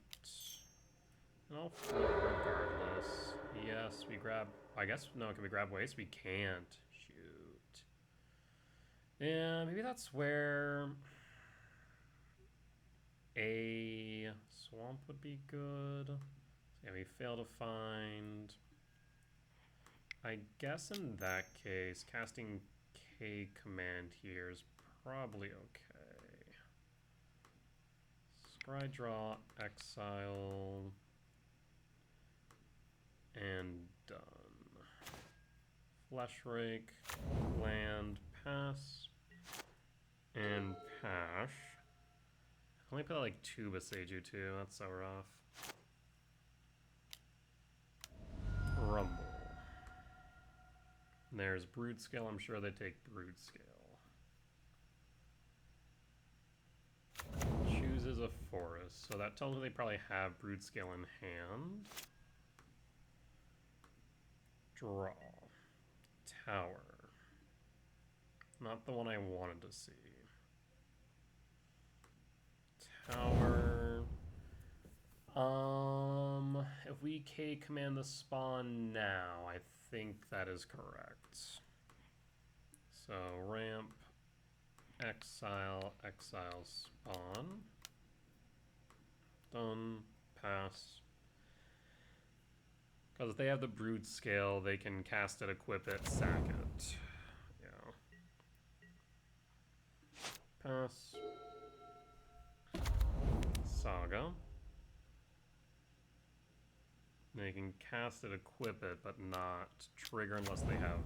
And I'll float regardless. Yes, we grab... I guess, no, can we grab waste? We can't. Shoot. Yeah, maybe that's where a swamp would be good. Yeah, we fail to find... I guess in that case, casting K command here is probably okay. Scry draw, exile, and done. Flesh rake, land, pass, and pash. I only put like 2 Beseiju too, that's so rough. Rumble. There's Broodscale, I'm sure they take Broodscale. Chooses a forest, so that tells me they probably have Broodscale in hand. Draw. Tower. Not the one I wanted to see. Tower. If we K command the spawn now, I think that is correct. So ramp, exile, exile, spawn. Done, pass. Because if they have the Broodscale, they can cast it, equip it, sack it. Yeah. Pass. Saga. They can cast it, equip it, but not trigger unless they have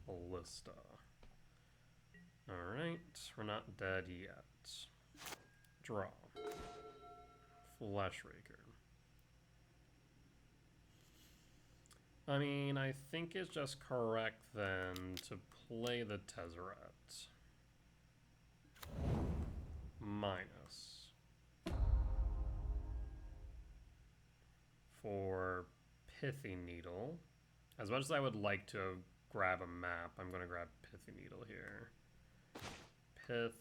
Ballista. Alright, we're not dead yet. Draw. Flesh Raker. I mean, I think it's just correct then to play the Tezzeret. Minus. For Pithy Needle. As much as I would like to grab a map, I'm going to grab Pithy Needle here. Pith,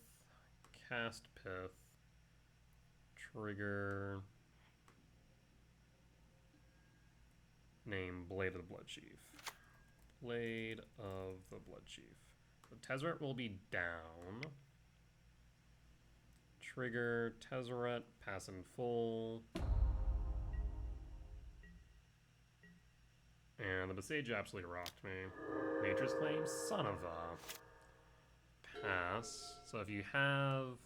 cast Pith, trigger, name Blade of the Blood Chief. Blade of the Blood Chief. The Tezzeret will be down. Trigger, Tezzeret, pass in full. And the Beseiju absolutely rocked me. Nature's Claim, son of a... Pass. So if you have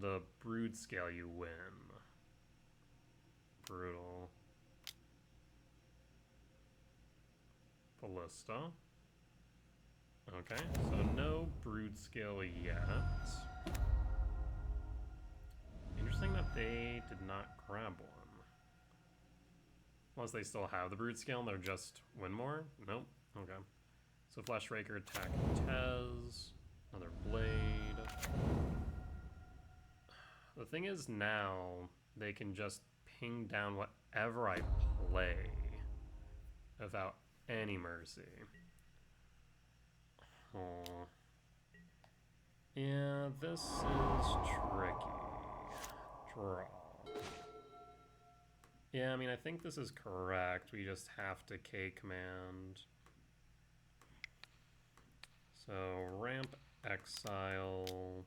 the Broodscale, you win. Brutal. Ballista. Okay, so no Broodscale yet. not grab one. Unless they still have the Broodscale and they're just win more? Nope. Okay. So Flash Raker attack Tez. Another Blade. The thing is now, they can just ping down whatever I play without any mercy. Oh. Yeah, this is tricky. Draw. Yeah, I mean, I think this is correct. We just have to K command. So, ramp, exile,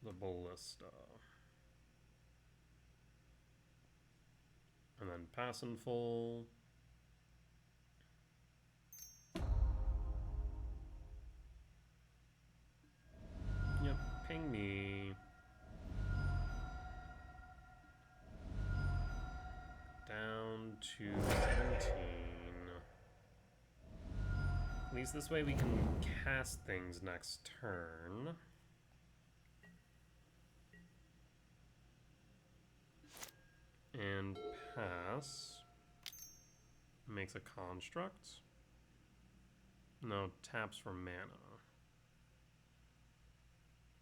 the Ballista. And then pass and full. Yep, ping me. Down to 17. At least this way we can cast things next turn. And pass. Makes a construct. No, taps for mana.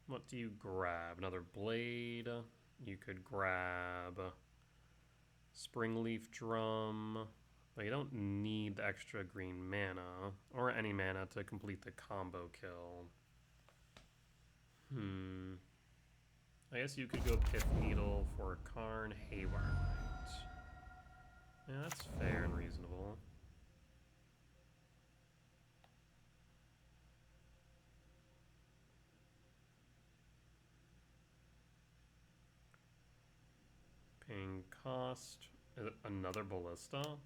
What do you grab? Another Blade. You could grab Springleaf Drum. But you don't need the extra green mana, or any mana to complete the combo kill. I guess you could go Pith Needle for Karn Haywire Knight. Yeah, that's fair and reasonable. Paying cost. Is it another Ballista?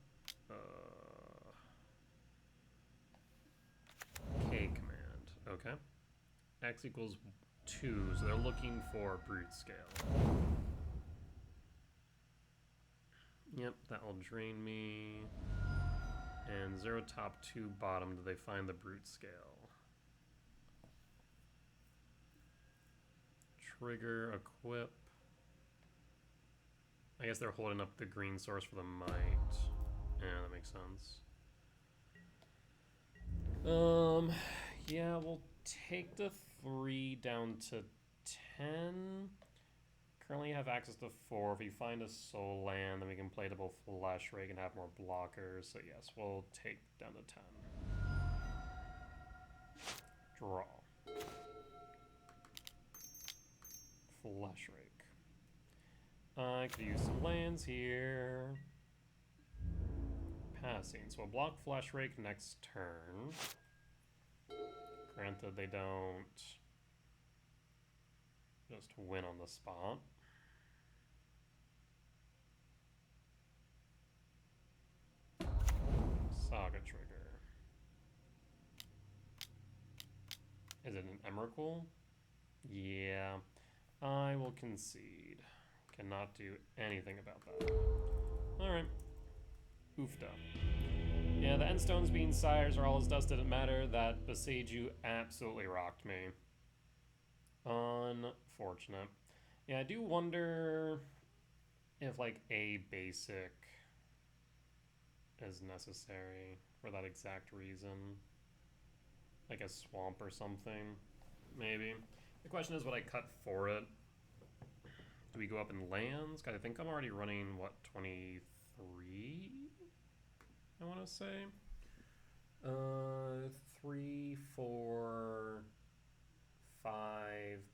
K command. Okay. X equals 2, so they're looking for Broodscale. Yep, that'll drain me. And 0 top, 2 bottom. Do they find the Broodscale? Trigger, equip. I guess they're holding up the green source for the might. Yeah, that makes sense. Yeah, we'll take the 3 down to 10. Currently have access to 4. If we find a soul land, then we can play double Flash Rake and have more blockers. So yes, we'll take down to 10. Draw. Flash Rake. I could use some lands here. Passing. So we'll block Flash Rake next turn. Granted, they don't just win on the spot. Saga Trigger. Is it an Emrakul? Yeah. I will concede. Cannot do anything about that. Alright. Oofda. Yeah, the Endstones being sires or all as dust didn't matter. That Beseiju absolutely rocked me. Unfortunate. Yeah, I do wonder if like a basic is necessary for that exact reason. Like a swamp or something, maybe. The question is, would I cut for it? Do we go up in lands? I think I'm already running, what, 23? I want to say. 3, 4, 5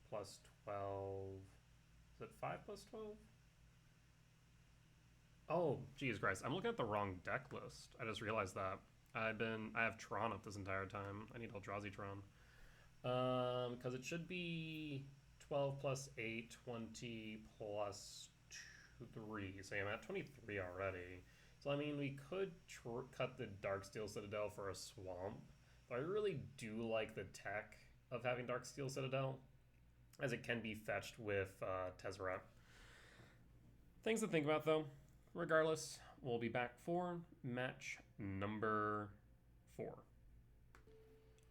plus 12. Is it 5 plus 12? Oh, Jesus Christ. I'm looking at the wrong deck list. I just realized that. I have Tron up this entire time. I need Eldrazi Tron. Because it should be 12 plus 8, 20 plus 3. So I'm at 23 already. So I mean, we could cut the Darksteel Citadel for a swamp. But I really do like the tech of having Darksteel Citadel, as it can be fetched with Tezzeret. Things to think about, though. Regardless, we'll be back for match number 4.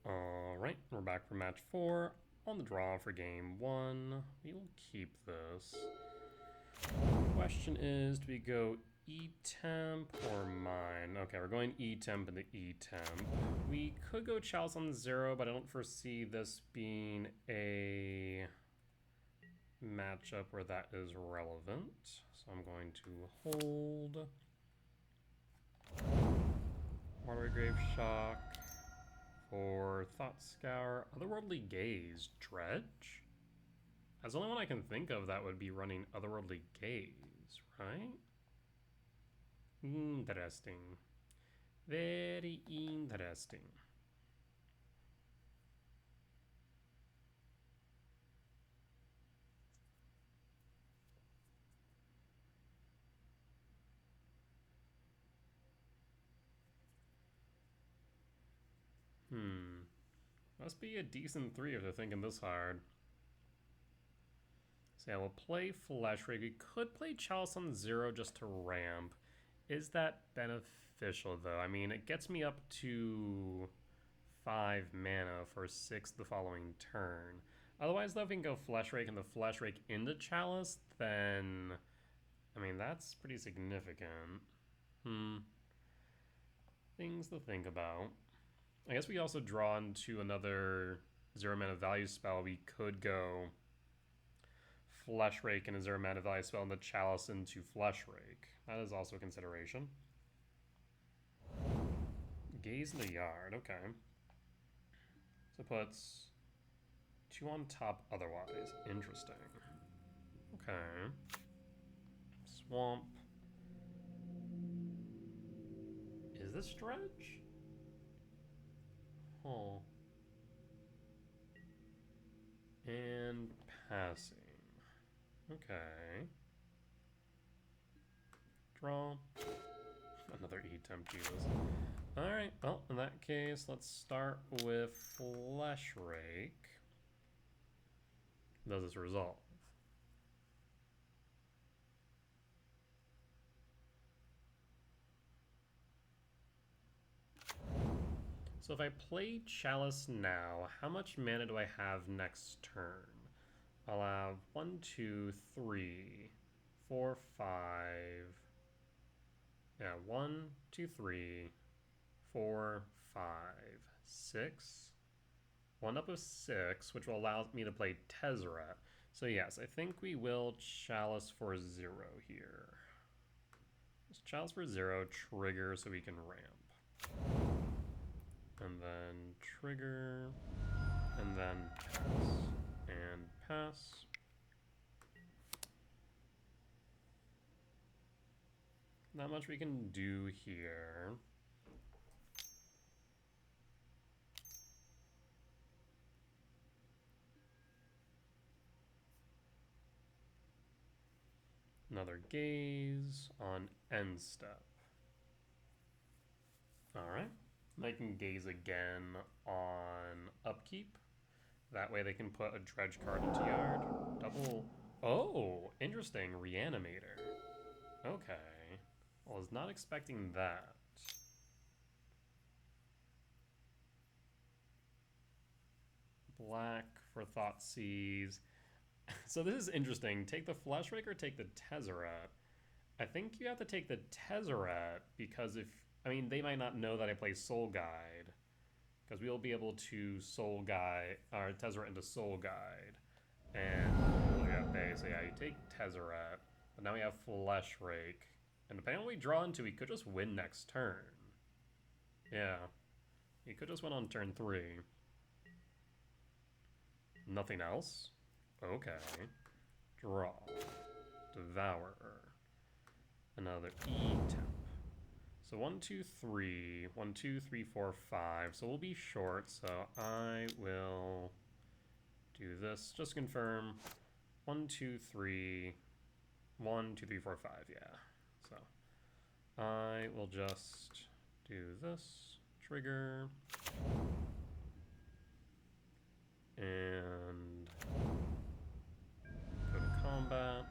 Alright, we're back for match 4 on the draw for game 1. We will keep this. Question is, do we go E-Temp or Mine? Okay, we're going E-Temp into E-Temp. We could go Chalice on 0, but I don't foresee this being a matchup where that is relevant. So I'm going to hold. Waterway Grave Shock for Thought Scour. Otherworldly Gaze. Dredge? That's the only one I can think of that would be running Otherworldly Gaze, right? Interesting. Very interesting. Must be a decent 3 if they're thinking this hard. So yeah, we'll play Flesh Rig. We could play Chalice on 0 just to ramp. Is that beneficial though? I mean, it gets me up to 5 mana for 6 the following turn. Otherwise though, if we can go Flesh Rake and the Flesh Rake into Chalice, then I mean that's pretty significant. Things to think about. I guess we also draw into another 0 mana value spell. We could go Flesh Rake and a 0 mana value spell and the Chalice into Flesh Rake. That is also a consideration. Gaze in the Yard, okay. So it puts 2 on top otherwise. Interesting. Okay. Swamp. Is this Dredge? Oh. And passing. Okay. Draw. Another E-Temp, Jesus. Alright, well, in that case, let's start with Flesh Rake. Does this resolve? So if I play Chalice now, how much mana do I have next turn? I'll have 1, 2, 3, 4, 5. Yeah, 1, 2, 3, 4, 5, 6. 1 up of 6, which will allow me to play Tezzeret. So yes, I think we will Chalice for 0 here. Just Chalice for 0, trigger so we can ramp. And then trigger, and then pass, and pass. Not much we can do here. Another gaze on end step. Alright. They can gaze again on upkeep. That way they can put a dredge card into yard. Double. Oh, interesting. Reanimator. Okay. I was not expecting that. Black for Thoughtseize. So this is interesting. Take the Flesh Rake or take the Tezzeret? I think you have to take the Tezzeret because if I mean, they might not know that I play Soul Guide, because we'll be able to Soul Guide, or Tezzeret into Soul Guide, and look at base. So yeah, you take Tezzeret, but now we have Flesh Rake, and depending on what we draw into, we could just win next turn. Yeah, you could just win on turn 3. Nothing else? Okay. Draw. Devourer. Another E-Temp. So 1, 2, 3, 1, 2, 3, 4, 5. So we'll be short. So I will do this. Just confirm. 1, 2, 3, 1, 2, 3, 4, 5. Yeah. So I will just do this. Trigger. And go to combat.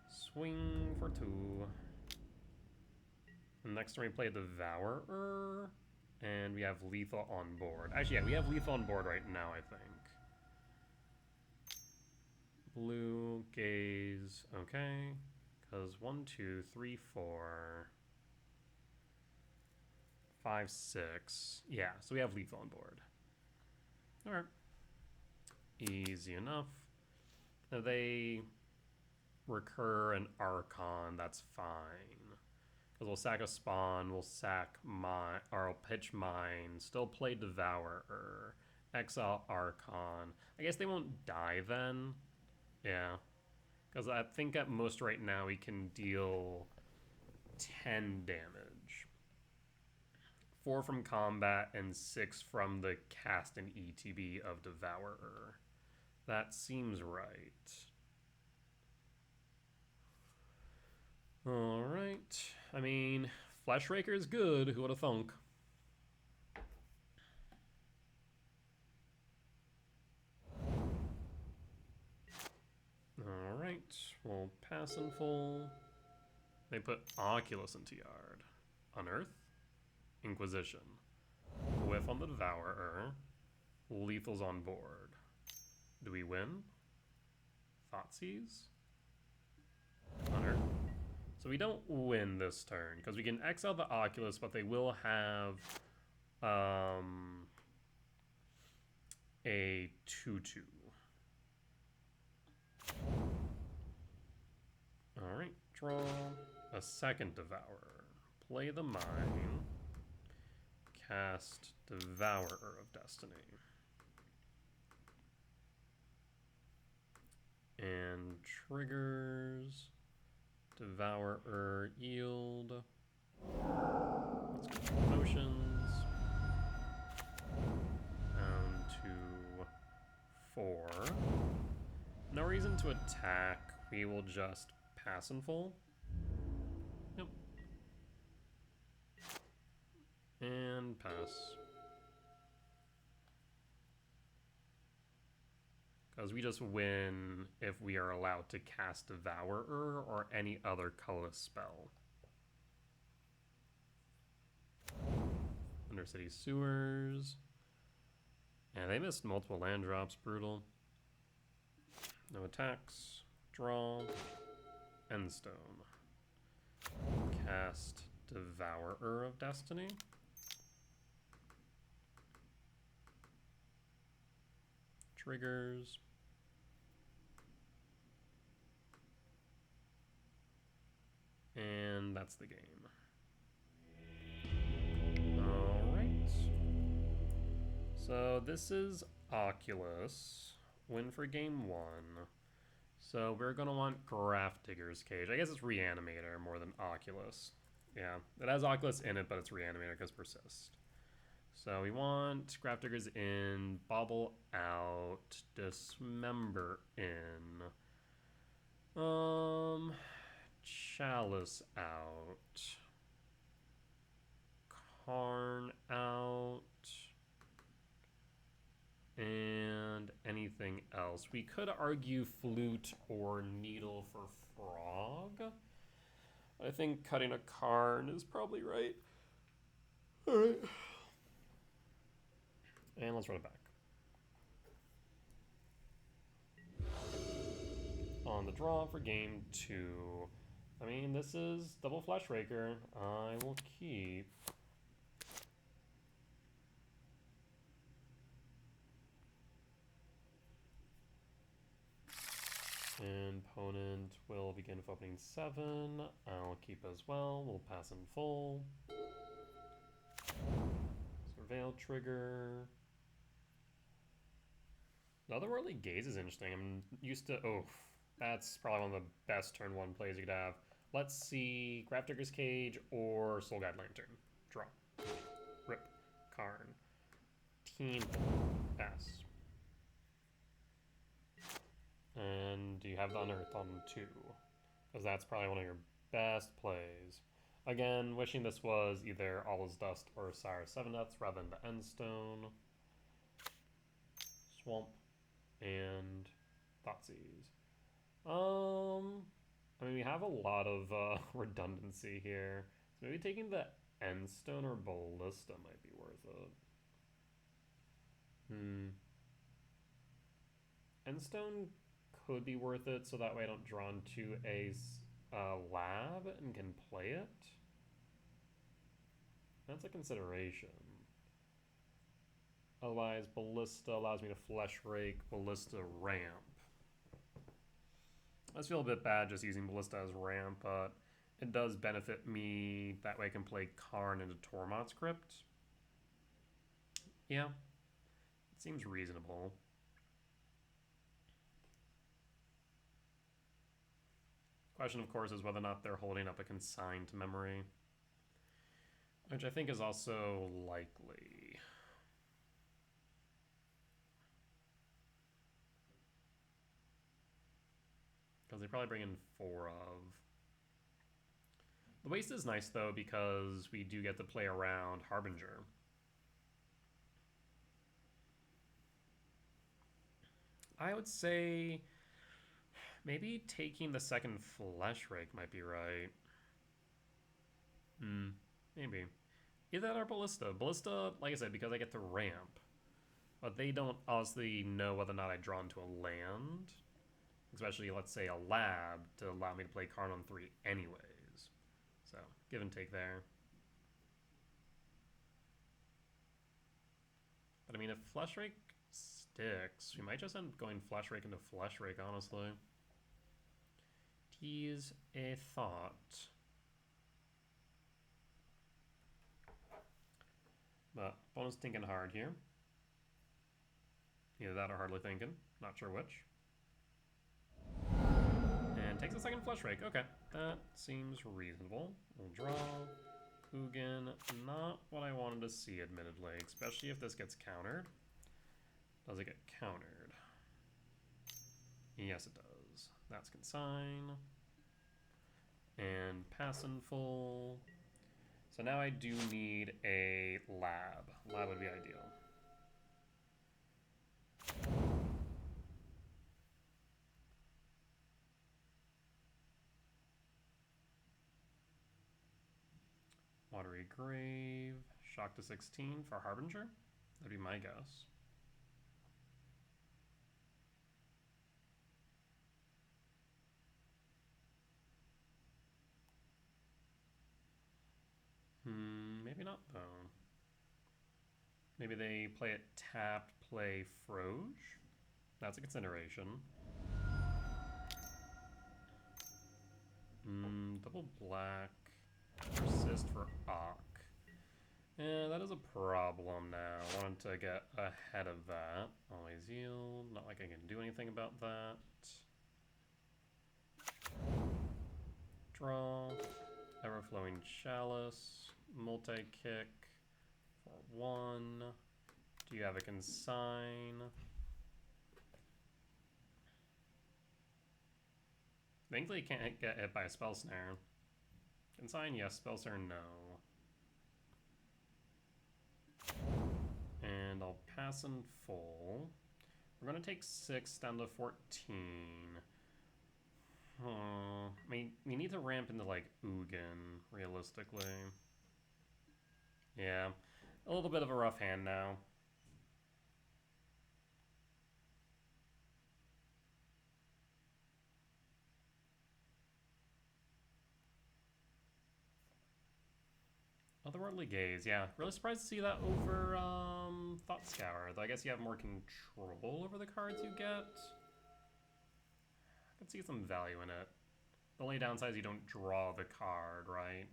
Swing for 2. Next turn we play Devourer, and we have lethal on board. Actually, yeah, we have lethal on board right now, I think. Blue, gaze, okay. Because 1, 2, 3, 4, 5, 6. Yeah, so we have lethal on board. Alright. Easy enough. If they recur an Archon, that's fine. Because we'll sack a spawn, we'll sack mine, or I'll pitch mine, still play Devourer, exile Archon. I guess they won't die then. Yeah. Because I think at most right now we can deal 10 damage. 4 from combat and 6 from the cast and ETB of Devourer. That seems right. Alright. I mean, Fleshraker is good. Who would have thunk? Alright. We'll pass in full. They put Oculus into yard. Unearth. Inquisition. Whiff on the Devourer. Lethal's on board. Do we win? Thoughtseize? Unearth. So we don't win this turn, because we can exile the Oculus, but they will have a 2/2. Alright, draw a second Devourer. Play the mine. Cast Devourer of Destiny. And triggers Devourer yield. Let's go potions. Down to 4. No reason to attack. We will just pass in full. Yep. And pass. Because we just win if we are allowed to cast Devourer or any other colorless spell. Undercity Sewers. And they missed multiple land drops. Brutal. No attacks. Draw. Endstone. Cast Devourer of Destiny. Triggers. And that's the game. Alright. So this is Oculus. Win for game 1. So we're going to want Grafdigger's Cage. I guess it's Reanimator more than Oculus. Yeah, it has Oculus in it, but it's Reanimator because Persist. So we want Grafdigger's in, Bobble out, Dismember in. Chalice out. Karn out. And anything else. We could argue Flute or Needle for Frog. I think cutting a Karn is probably right. Alright. And let's run it back. On the draw for game 2. I mean, this is double Fleshraker. I will keep. And opponent will begin with opening 7. I'll keep as well. We'll pass in full. Surveil trigger. The Otherworldly Gaze is interesting. I'm used to... Oh, that's probably one of the best turn 1 plays you could have. Let's see. Grafdigger's Cage or Soul Guide Lantern. Draw. Rip. Karn. Team. Pass. And do you have the Unearth on 2? Because that's probably one of your best plays. Again, wishing this was either All Is Dust or Sire 7 Deaths rather than the Endstone. Swamp. And Thoughtseize. I mean, we have a lot of redundancy here. So maybe taking the Endstone or Ballista might be worth it. Endstone could be worth it, so that way I don't draw into a a lab and can play it? That's a consideration. Otherwise, Ballista allows me to Flesh Rake, Ballista ramp. I just feel a bit bad just using Ballista as ramp, but it does benefit me. That way I can play Karn into Tormod's Crypt. Yeah, it seems reasonable. Question, of course, is whether or not they're holding up a consigned memory, which I think is also likely. Because they probably bring in 4 of. The waste is nice, though, because we do get to play around Harbinger. I would say maybe taking the second Flesh Rake might be right. Maybe. Either that or Ballista. Ballista, like I said, because I get to ramp. But they don't honestly know whether or not I draw into a land. Especially, let's say, a lab to allow me to play Karn on 3 anyways. So, give and take there. But I mean, if Flesh Rake sticks, we might just end up going Flesh Rake into Flesh Rake, honestly. Tease a thought. But bonus thinking hard here. Either that or hardly thinking. Not sure which. And takes a second Flesh Rake. Okay, that seems reasonable. We'll draw. Ugin, not what I wanted to see, admittedly. Especially if this gets countered. Does it get countered? Yes, it does. That's consign. And pass in full. So now I do need a lab. Lab would be ideal. Watery Grave. Shock to 16 for Harbinger? That'd be my guess. Maybe not, though. Maybe they play it tapped, play Froge? That's a consideration. Double black. Persist for Ock. Yeah, that is a problem now. I wanted to get ahead of that. Always yield. Not like I can do anything about that. Draw. Everflowing Chalice. Multi-kick for 1. Do you have a consign? Thankfully, you can't get hit by a Spell Snare. Consign, yes. Spell Snare, no. And I'll pass in full. We're going to take 6 down to 14. I mean, we need to ramp into, like, Ugin, realistically. Yeah. A little bit of a rough hand now. Otherworldly Gaze, yeah. Really surprised to see that over Thought Scour. Though I guess you have more control over the cards you get. I could see some value in it. The only downside is you don't draw the card, right?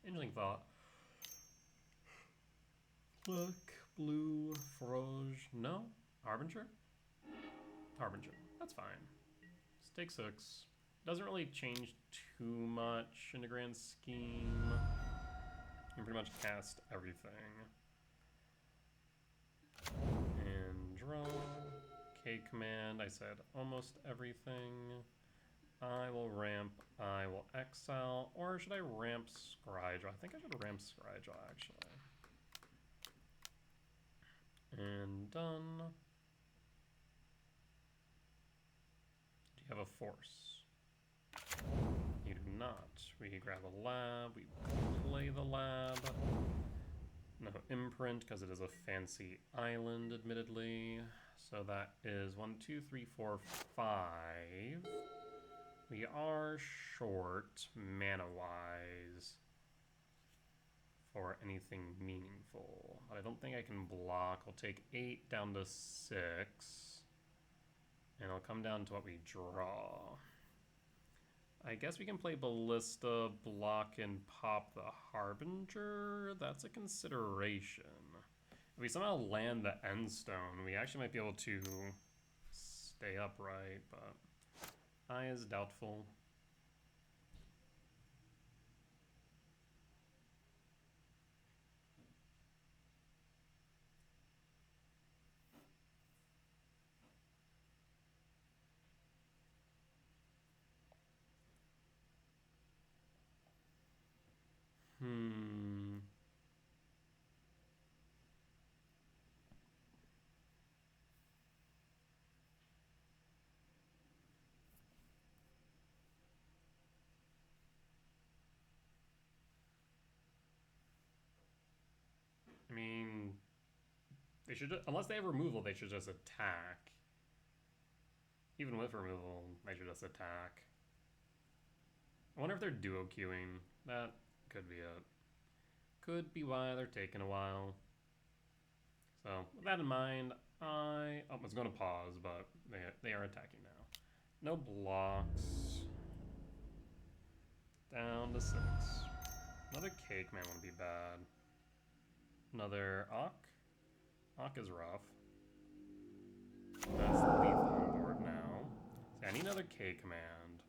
Interesting thought. Black, blue, Froge. No? Harbinger? Harbinger. That's fine. Stake 6. Doesn't really change too much in the grand scheme. You can pretty much cast everything. And draw. K command, I said almost everything. I will ramp, I will exile, or should I ramp Scrydraw? I think I should ramp Scrydraw, actually. And done. Do you have a force? You do not. We grab a lab, we play the lab. No imprint, because it is a fancy island, admittedly. So that is 1, 2, 3, 4, 5. We are short mana-wise for anything meaningful. But I don't think I can block. I'll take 8 down to 6. And I'll come down to what we draw. I guess we can play Ballista, block, and pop the Harbinger. That's a consideration. If we somehow land the End Stone, we actually might be able to stay upright, but I is doubtful. I mean, they should, unless they have removal, they should just attack. Even with removal, they should just attack. I wonder if they're duo queuing. That could be it. Could be why they're taking a while. So, with that in mind, I was going to pause, but they are attacking now. No blocks. Down to 6. Another Cake Man wouldn't be bad. Another Ock. Ock is rough. That's lethal on board now. See, I need another K command.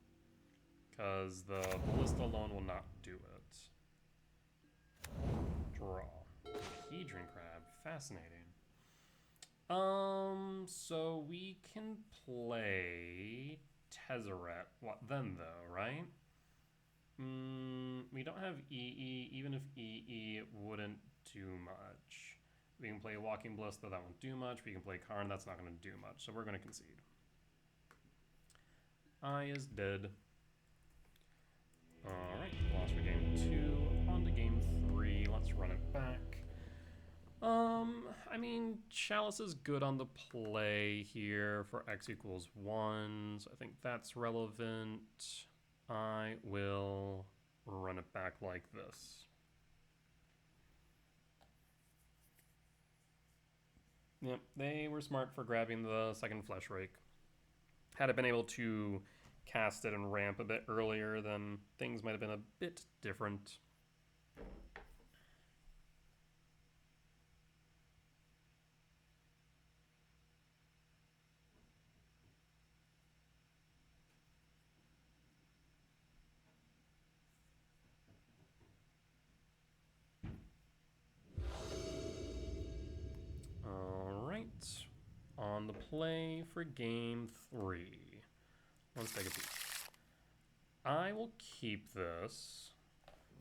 Because the Ballista alone will not do it. Draw. Hedron Crab. Fascinating. So we can play Tezzeret. What then, though, right? We don't have EE. Even if EE, it wouldn't do much. We can play Walking Bliss, though that won't do much. We can play Karn, that's not going to do much. So we're going to concede. I is dead. Alright, lost for game 2. On to game 3. Let's run it back. I mean, Chalice is good on the play here for x equals 1. So I think that's relevant. I will run it back like this. Yep, they were smart for grabbing the second Flesh Rake. Had it been able to cast it and ramp a bit earlier, then things might have been a bit different. On the play for game 3. Let's take a peek. I will keep this.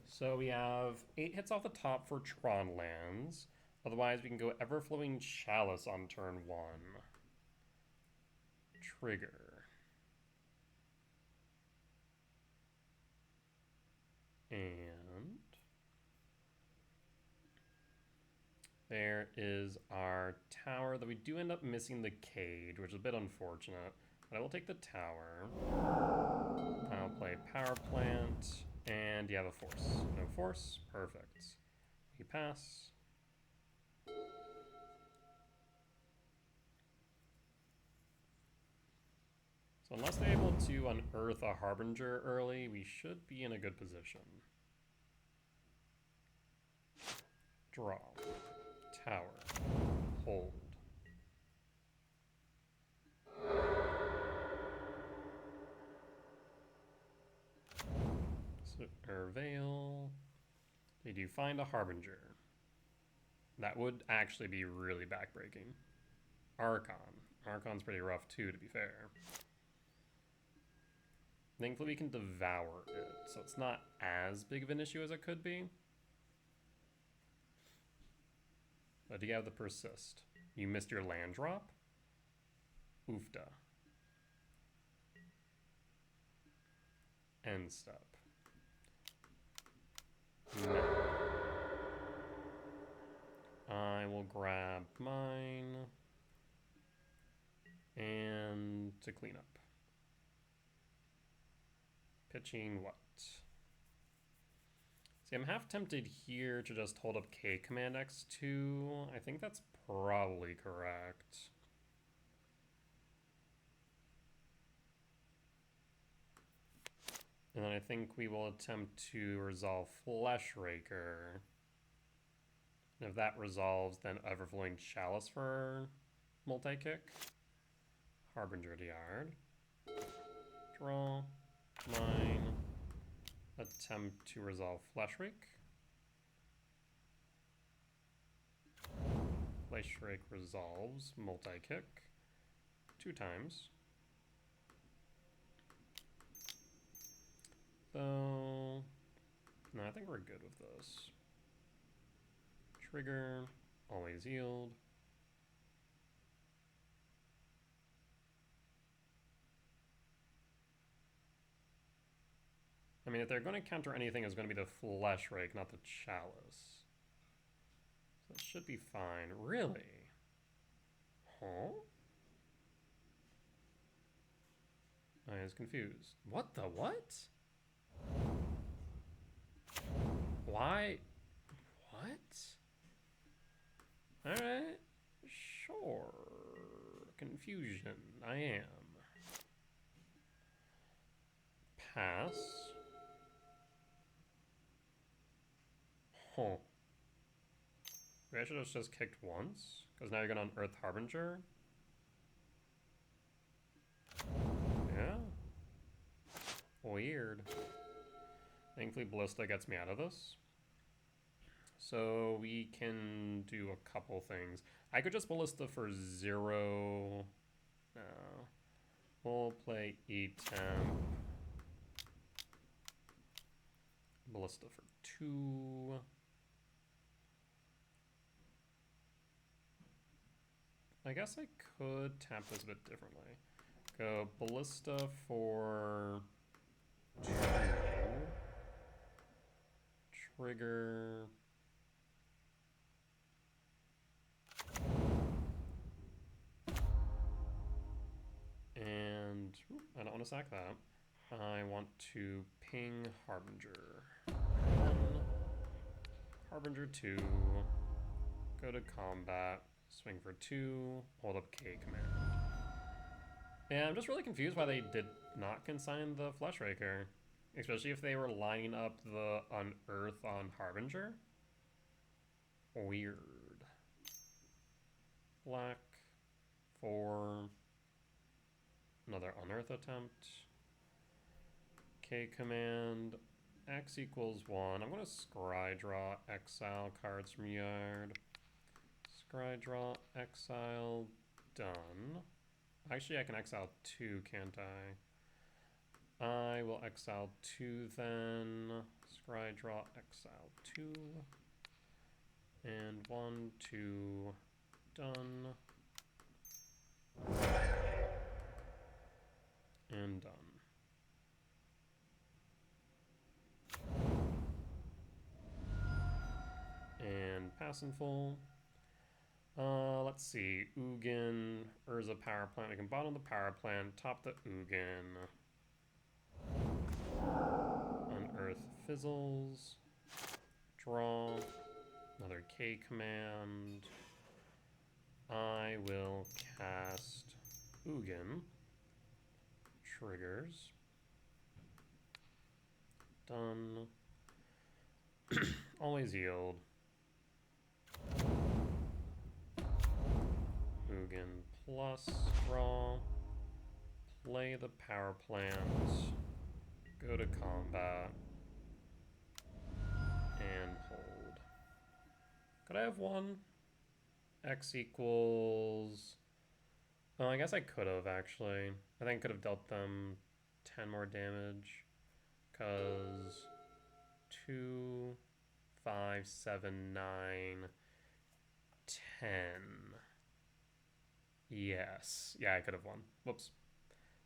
So we have 8 hits off the top for Tron lands. Otherwise, we can go Everflowing Chalice on turn 1. Trigger. And there is our tower, that we do end up missing the cage, which is a bit unfortunate. But I will take the tower. I'll play Power Plant, and you have a force. No force, perfect. You pass. So unless they're able to unearth a Harbinger early, we should be in a good position. Draw. Tower. Hold. So, Veil. They do find a Harbinger. That would actually be really backbreaking. Archon. Archon's pretty rough too, to be fair. Thankfully we can devour it, so it's not as big of an issue as it could be. But do you have the Persist? You missed your land drop? Oofda. End step. No. I will grab mine. And to clean up. Pitching what? See, I'm half tempted here to just hold up K command X2. I think that's probably correct. And then I think we will attempt to resolve Fleshraker. And if that resolves, then Everflowing Chalice for multi-kick. Harbinger the Yard. Draw. 9. Attempt to resolve Fleshrake. Fleshrake resolves multi-kick 2 times. So, no, I think we're good with this. Trigger, always yield. I mean, if they're going to counter anything, it's going to be the Fleshrake, not the Chalice. So it should be fine. Really? Huh? I was confused. What the what? Why? What? Alright. Sure. Confusion. I am. Pass. Huh. Maybe I should have just kicked once, because now you're gonna unearth Harbinger. Yeah. Weird. Thankfully Ballista gets me out of this. So we can do a couple things. I could just Ballista for 0. No. We'll play E-Temp. Ballista for 2. I guess I could tap this a bit differently. Go Ballista for 2. Trigger. And I don't want to sack that. I want to ping Harbinger. 1. Harbinger 2. Go to combat. Swing for 2. Hold up K command. Yeah, I'm just really confused why they did not consign the Fleshraker. Especially if they were lining up the Unearth on Harbinger. Weird. Black. 4. Another Unearth attempt. K command. X equals 1. I'm going to scry draw, exile cards from yard. Scry draw, exile, done. Actually, I can exile 2, can't I? I will exile 2 then. Scry draw, exile 2. And 1, 2, done. And done. And pass in full. Let's see. Ugin, Urza power plant. We can bottom the power plant, top the Ugin. Unearth fizzles. Draw. Another K command. I will cast Ugin. Triggers. Done. Always yield. Ugin plus draw. Play the power plant. Go to combat. And hold. Could I have 1? X equals... Oh, I guess I could have, actually. I think I could have dealt them 10 more damage. Because 2, 5, 7, 9, 10. Yes. Yeah, I could have won. Whoops.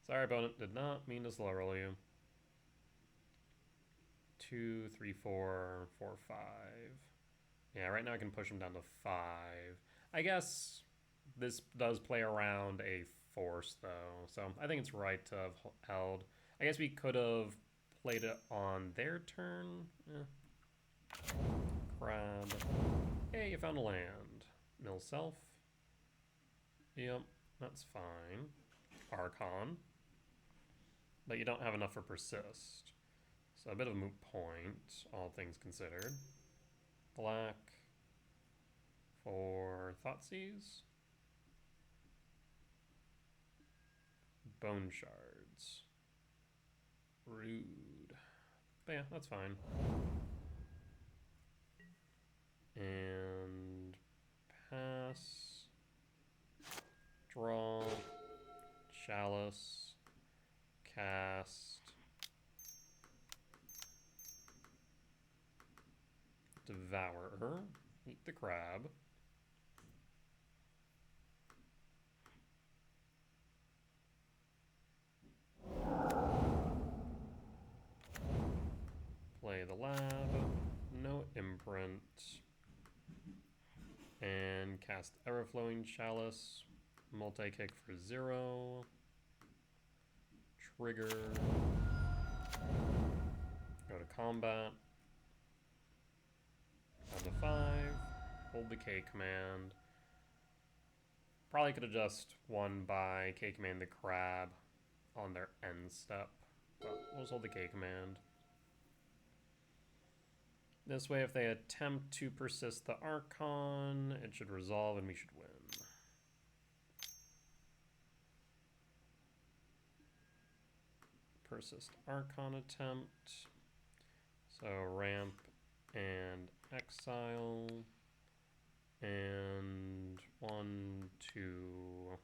Sorry, opponent. Did not mean to slow roll you. 2, 3, 4, 4, 5. Yeah, right now I can push him down to 5. I guess this does play around a forced, though. So I think it's right to have held. I guess we could have played it on their turn. Crab. Hey, you found a land. Mill self. Yep, that's fine. Archon. But you don't have enough for persist. So a bit of a moot point, all things considered. Black for Thoughtseize. Bone Shards. Rude. But yeah, that's fine. And pass. Draw. Chalice. Cast. Devourer. Eat the crab. Play the lab. No imprint. And cast Everflowing Chalice. Multi-kick for 0. Trigger. Go to combat. Down to 5. Hold the K command. Probably could have just won by K command the crab on their end step. But we'll just hold the K command. This way, if they attempt to persist the Archon, it should resolve and we should win. Persist Archon attempt. So ramp and exile. And 1, 2,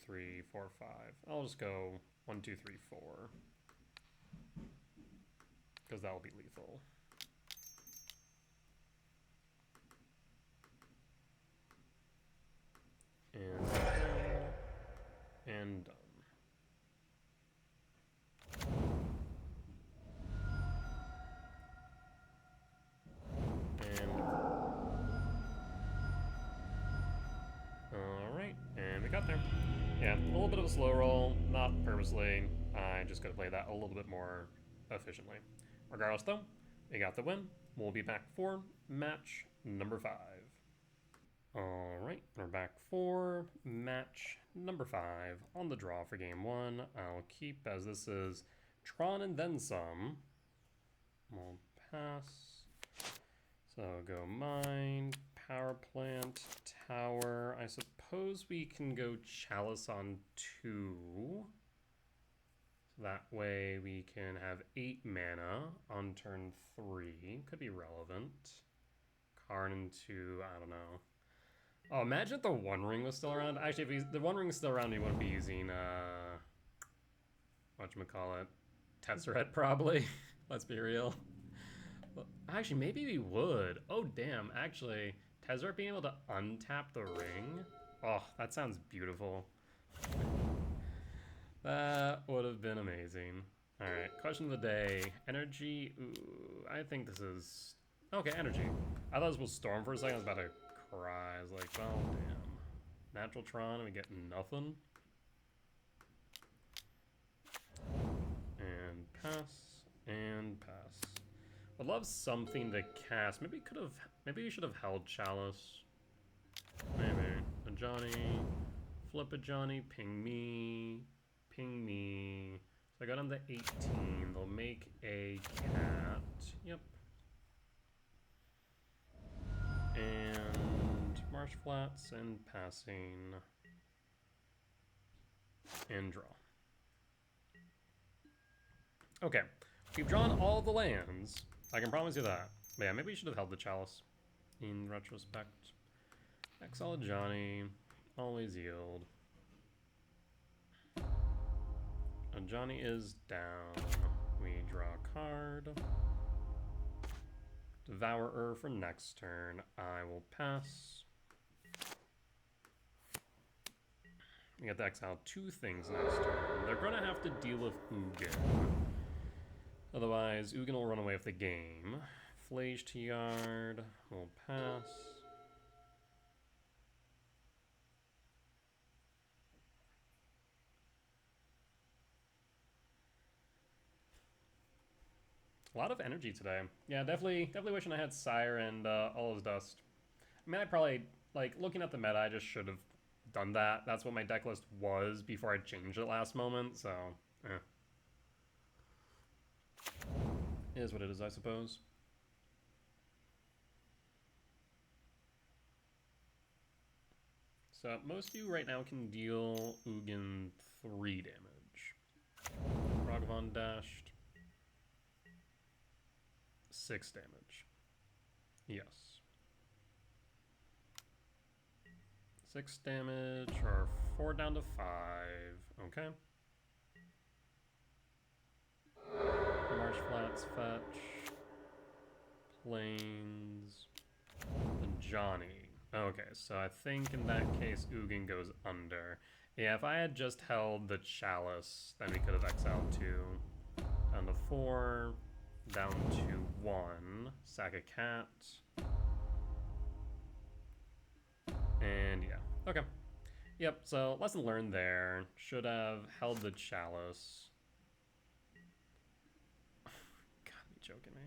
3, 4, 5. I'll just go 1, 2, 3, 4. Because that will be lethal. And done. And alright, and we got there. Yeah, a little bit of a slow roll, not purposely. I just gotta play that a little bit more efficiently. Regardless though, we got the win. We'll be back for match number 5. Alright, we're back for match number 5 on the draw for game 1. I'll keep, as this is Tron and then some. We'll pass. So go mine, power plant, tower. I suppose we can go chalice on 2. That way we can have 8 mana on turn 3. Could be relevant. Karn into, I don't know. Oh, imagine if the One Ring was still around. Actually, if the One Ring is still around, we wouldn't be using, whatchamacallit, Tezzeret probably. Let's be real. Well, actually, maybe we would. Oh, damn. Actually, Tezzeret being able to untap the ring. Oh, that sounds beautiful. That would have been amazing. Alright, question of the day. Energy. Ooh, I think this is... Okay, energy. I thought this was Storm for a second. I was about to cry. I was like, oh, damn. Natural Tron and we get nothing. And pass. And pass. Would love something to cast. Maybe we should have held Chalice. Maybe. A Johnny. Flip a Johnny. Ping me. Ping me. So I got on the 18. They'll make a cat. Yep. And marsh flats and passing. And draw. Okay. We've drawn all the lands. I can promise you that. But yeah, maybe we should have held the Chalice. In retrospect. Exile Johnny. Always yield. And Johnny is down. We draw a card. Devourer for next turn. I will pass. We get to exile 2 things next turn. They're gonna have to deal with Ugin. Otherwise, Ugin will run away with the game. Flage to yard. We'll pass. A lot of energy today. Yeah, definitely wishing I had Sire and All His Dust. I mean, I probably, like, looking at the meta, I just should have done that. That's what my deck list was before I changed it last moment, so, eh. It is what it is, I suppose. So, most of you right now can deal Ugin 3 damage. Ragavan dashed. 6 damage. Yes. 6 damage, or 4 down to 5. Okay. Marsh Flats fetch. Plains. And Johnny. Okay, so I think in that case Ugin goes under. Yeah, if I had just held the Chalice, then we could have exiled 2. Down to 4. Down to 1. Sack a cat. And yeah, okay. Yep, so lesson learned there. Should have held the Chalice. God, you joking me.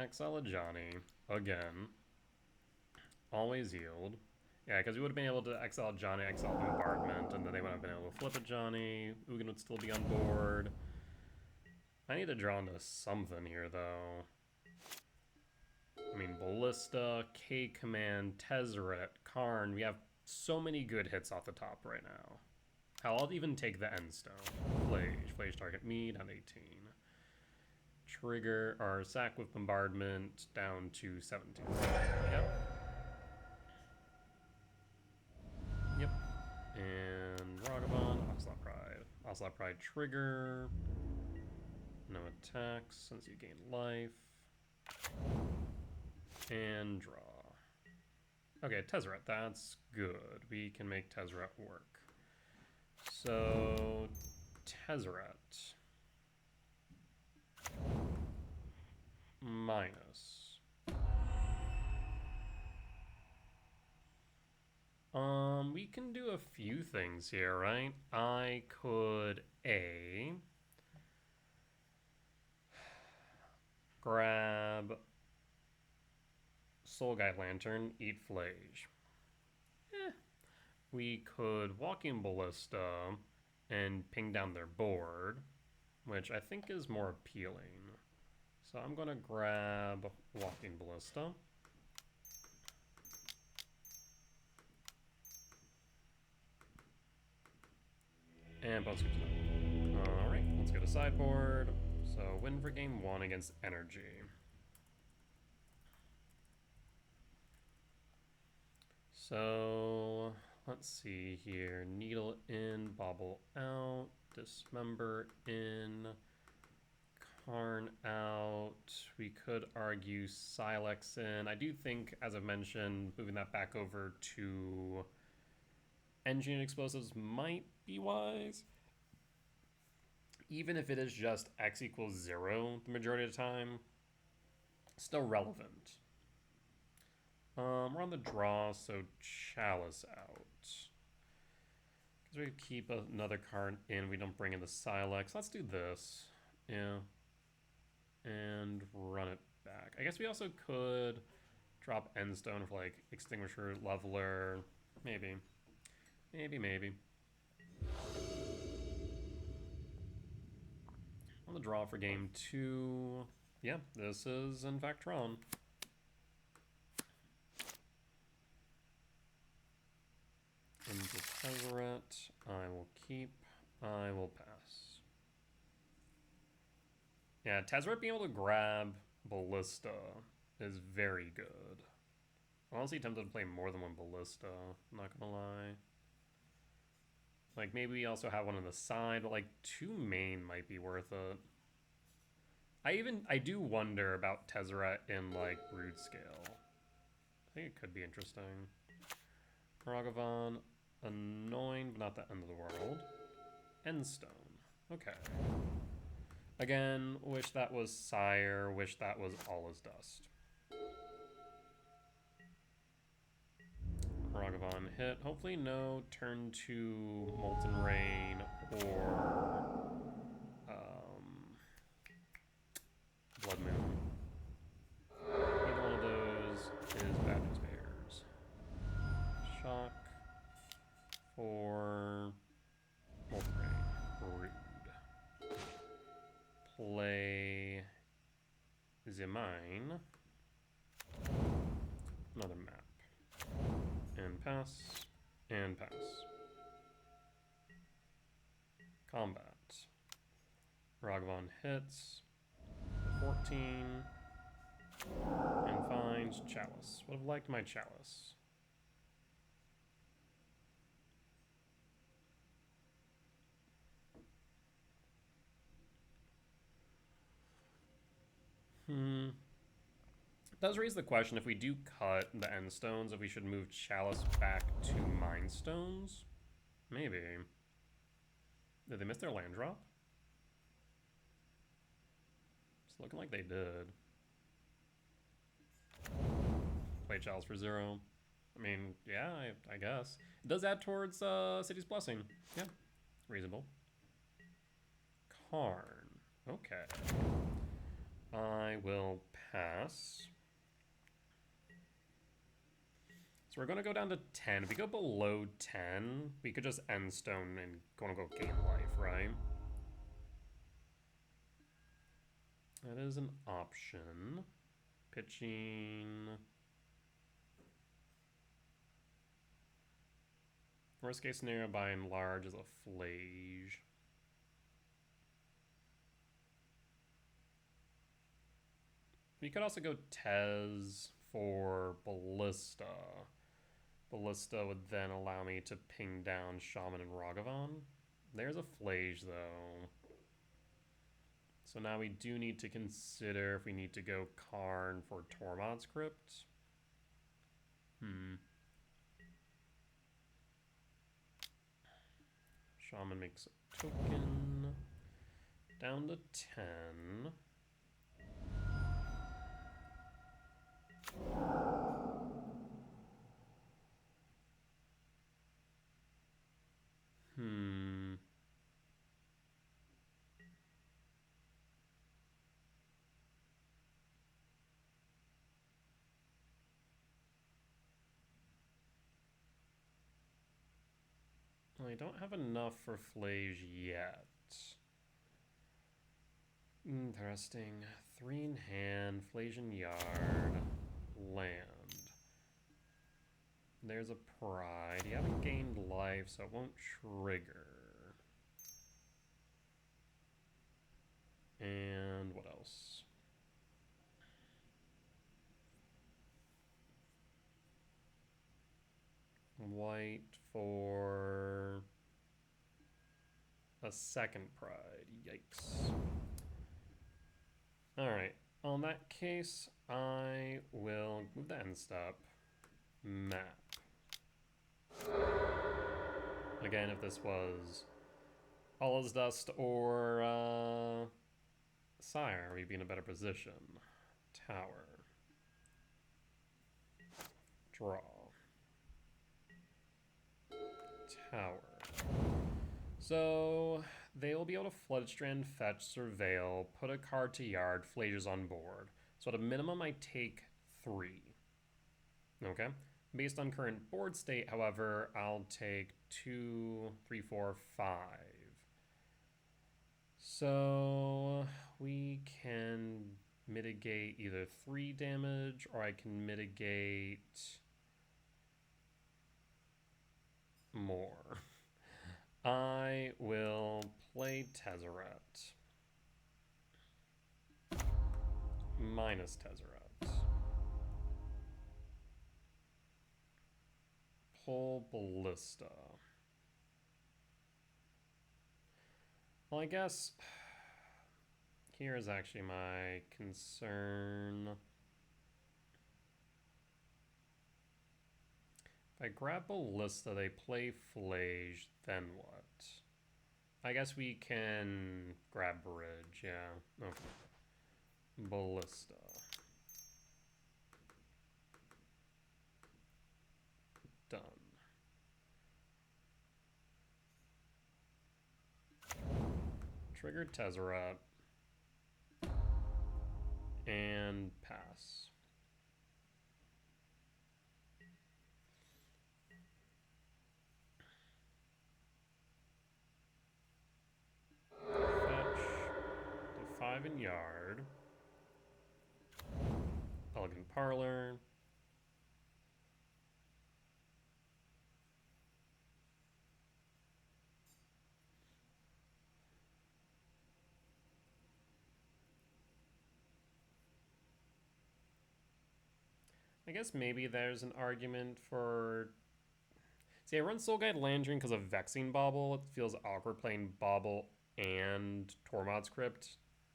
Exile a Johnny, again. Always yield. Yeah, because we would have been able to exile Johnny, exile Bombardment, and then they would have been able to flip a Johnny. Ugin would still be on board. I need to draw into something here, though. I mean, Ballista, K-Command, Tezzeret, Karn. We have so many good hits off the top right now. Hell, I'll even take the Endstone. Flage target me, down to 18. Trigger, or sack with Bombardment, down to 17. Yep. Yep. And Ragavan, Ocelot Pride. Ocelot Pride trigger. No attacks since you gain life. And draw. Okay, Tezzeret, that's good. We can make Tezzeret work. So, Tezzeret. Minus. We can do a few things here, right? I could grab Soul Guide Lantern, eat Flage. We could Walking Ballista and ping down their board, which I think is more appealing. So I'm gonna grab Walking Ballista. And bounce to alright, let's go to sideboard. So win for game 1 against Energy. So let's see here. Needle in, Bobble out, Dismember in, Karn out. We could argue Silex in. I do think, as I've mentioned, moving that back over to Engineered Explosives might be wise. Even if it is just X equals 0 the majority of the time, still relevant. We're on the draw, so Chalice out. Because we keep another card in, we don't bring in the Silex. Let's do this. Yeah. And run it back. I guess we also could drop Endstone for like Extinguisher, Leveler. Maybe. Maybe. On the draw for game 2. Yeah, this is in fact Tron. Into Tezzeret. I will keep. I will pass. Yeah, Tezzeret being able to grab Ballista is very good. I'm honestly tempted to play more than one Ballista, I'm not gonna lie. Like, maybe we also have one on the side, but like 2 main might be worth it. I do wonder about Tezzeret in like Broodscale. I think it could be interesting. Ragavan, annoying, but not the end of the world. Endstone. Okay. Again, wish that was Sire, wish that was All His Dust. Ragavan hit. Hopefully no turn 2 Molten Rain or Blood Moon. Either one of those is bad news bears. Shock for Wolfrain. Rude. Play the mine. Another map. And pass. And pass. Combat. Ragavan hits. 14. And finds Chalice. Would have liked my Chalice. Does raise the question, if we do cut the end stones, if we should move Chalice back to Mind Stones? Maybe. Did they miss their land drop? It's looking like they did. Play Chalice for 0. I mean, yeah, I guess. It does add towards City's Blessing. Yeah, reasonable. Karn. Okay. I will pass. So we're going to go down to 10. If we go below 10, we could just end stone and go gain life, right? That is an option. Pitching. Worst case scenario by and large is a Flage. We could also go Tez for Ballista. Ballista would then allow me to ping down Shaman and Ragavan. There's a Flage, though. So now we do need to consider if we need to go Karn for Tormod's Crypt. Shaman makes a token. Down to 10. I don't have enough for Flage yet. Interesting. 3 in hand, Flasian Yard, land. There's a Pride. You haven't gained life, so it won't trigger. And what else? White for a second Pride. Yikes. Alright, on that case, I will move the end stop. Map. Again, if this was All Is Dust or Sire, we'd be in a better position. Tower. Draw. Tower. So they will be able to Floodstrand, Fetch, Surveil, put a card to yard, Flages on board. So at a minimum, I take 3. Okay? Based on current board state, however, I'll take 2, 3, 4, 5. So we can mitigate either 3 damage, or I can mitigate more. I will play Tezzeret. Minus Tezzeret. Pull Ballista. Well, I guess here is actually my concern. If I grab Ballista, they play Flage, then what? I guess we can grab Bridge, yeah. Okay. Ballista. Done. Triggered Tezzeret. And pass. Fetch. To 5 in yard. Elegant Parlor. I guess maybe there's an argument for... See, I run Soul Guide Lantern because of Vexing Bauble. It feels awkward playing Bauble and Tormod's Crypt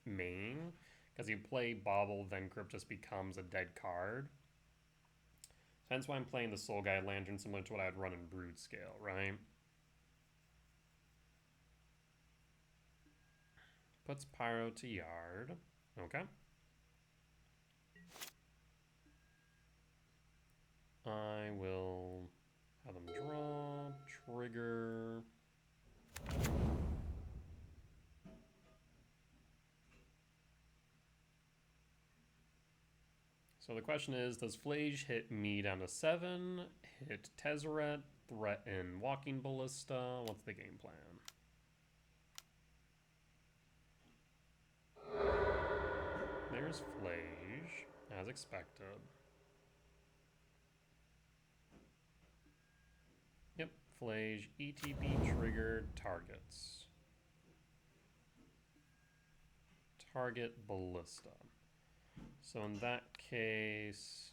main. Because you play Bauble, then Crypt just becomes a dead card. Hence why I'm playing the Soul Guide Lantern similar to what I'd run in Broodscale, right? Puts Pyro to yard. Okay. I will have them draw, trigger. So the question is, does Flage hit me down to 7, hit Tezzeret, threaten Walking Ballista? What's the game plan? There's Flage, as expected. Yep, Flage, ETB triggered targets. Target Ballista. So in that case,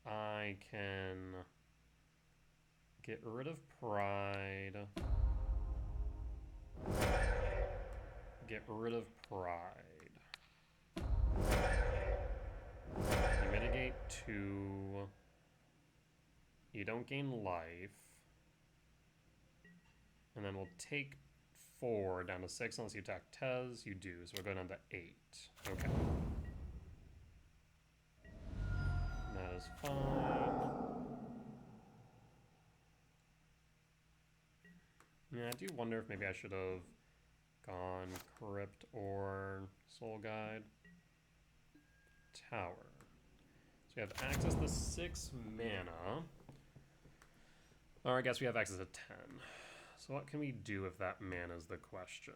I can get rid of Pride. Get rid of Pride. You mitigate 2. You don't gain life. And then we'll take 4 down to 6 unless you attack Tez. You do, so we're going down to 8. Okay. That is fine. Yeah, I do wonder if maybe I should have gone Crypt or Soul Guide. Tower. So we have access to 6 mana. Or I guess we have access to 10. So what can we do if that mana is the question?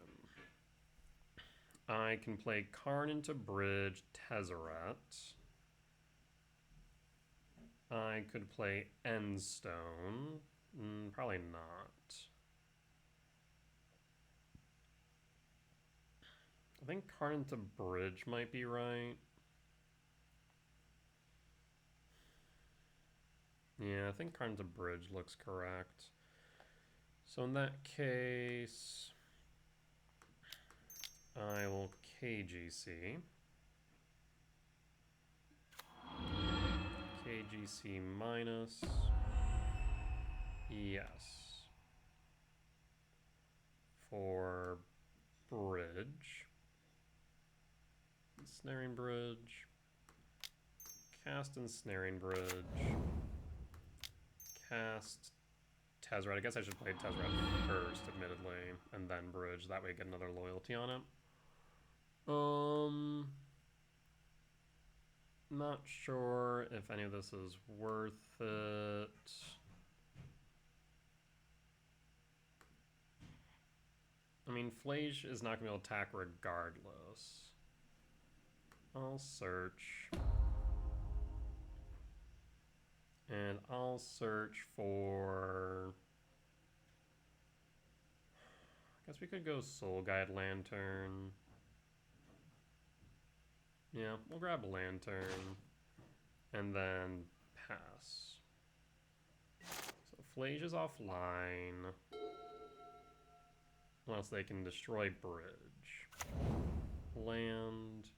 I can play Karn into Bridge, Tezzeret. I could play Endstone. Probably not. I think Karn into Bridge might be right. Yeah, I think Karn into Bridge looks correct. So in that case, I will KGC. KGC minus. Yes. For Bridge. Ensnaring Bridge. Cast Ensnaring Bridge. Cast Tezzeret. I guess I should play Tezzeret first, admittedly, and then Bridge. That way I get another loyalty on it. Not sure if any of this is worth it. I mean, Flage is not going to be able to attack regardless. I'll search. And I'll search for... I guess we could go Soul Guide Lantern. Yeah, we'll grab Lantern. And then pass. So Flage is offline. Unless they can destroy Bridge. Land.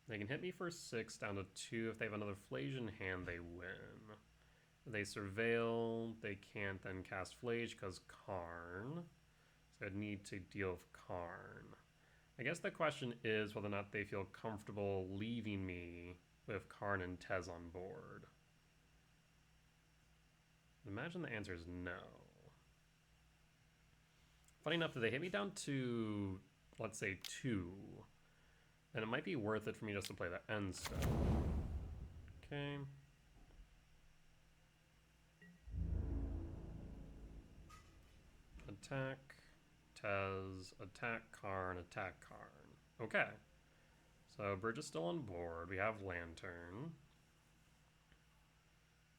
They can hit me for 6 down to 2. If they have another Flage in hand, they win. If they surveil, they can't then cast Flage because Karn. So I'd need to deal with Karn. I guess the question is whether or not they feel comfortable leaving me with Karn and Tez on board. Imagine the answer is no. Funny enough, if they hit me down to let's say 2. And it might be worth it for me just to play the end stone. Okay. Attack, Tez, attack Karn, attack Karn. Okay. So Bridge is still on board. We have Lantern.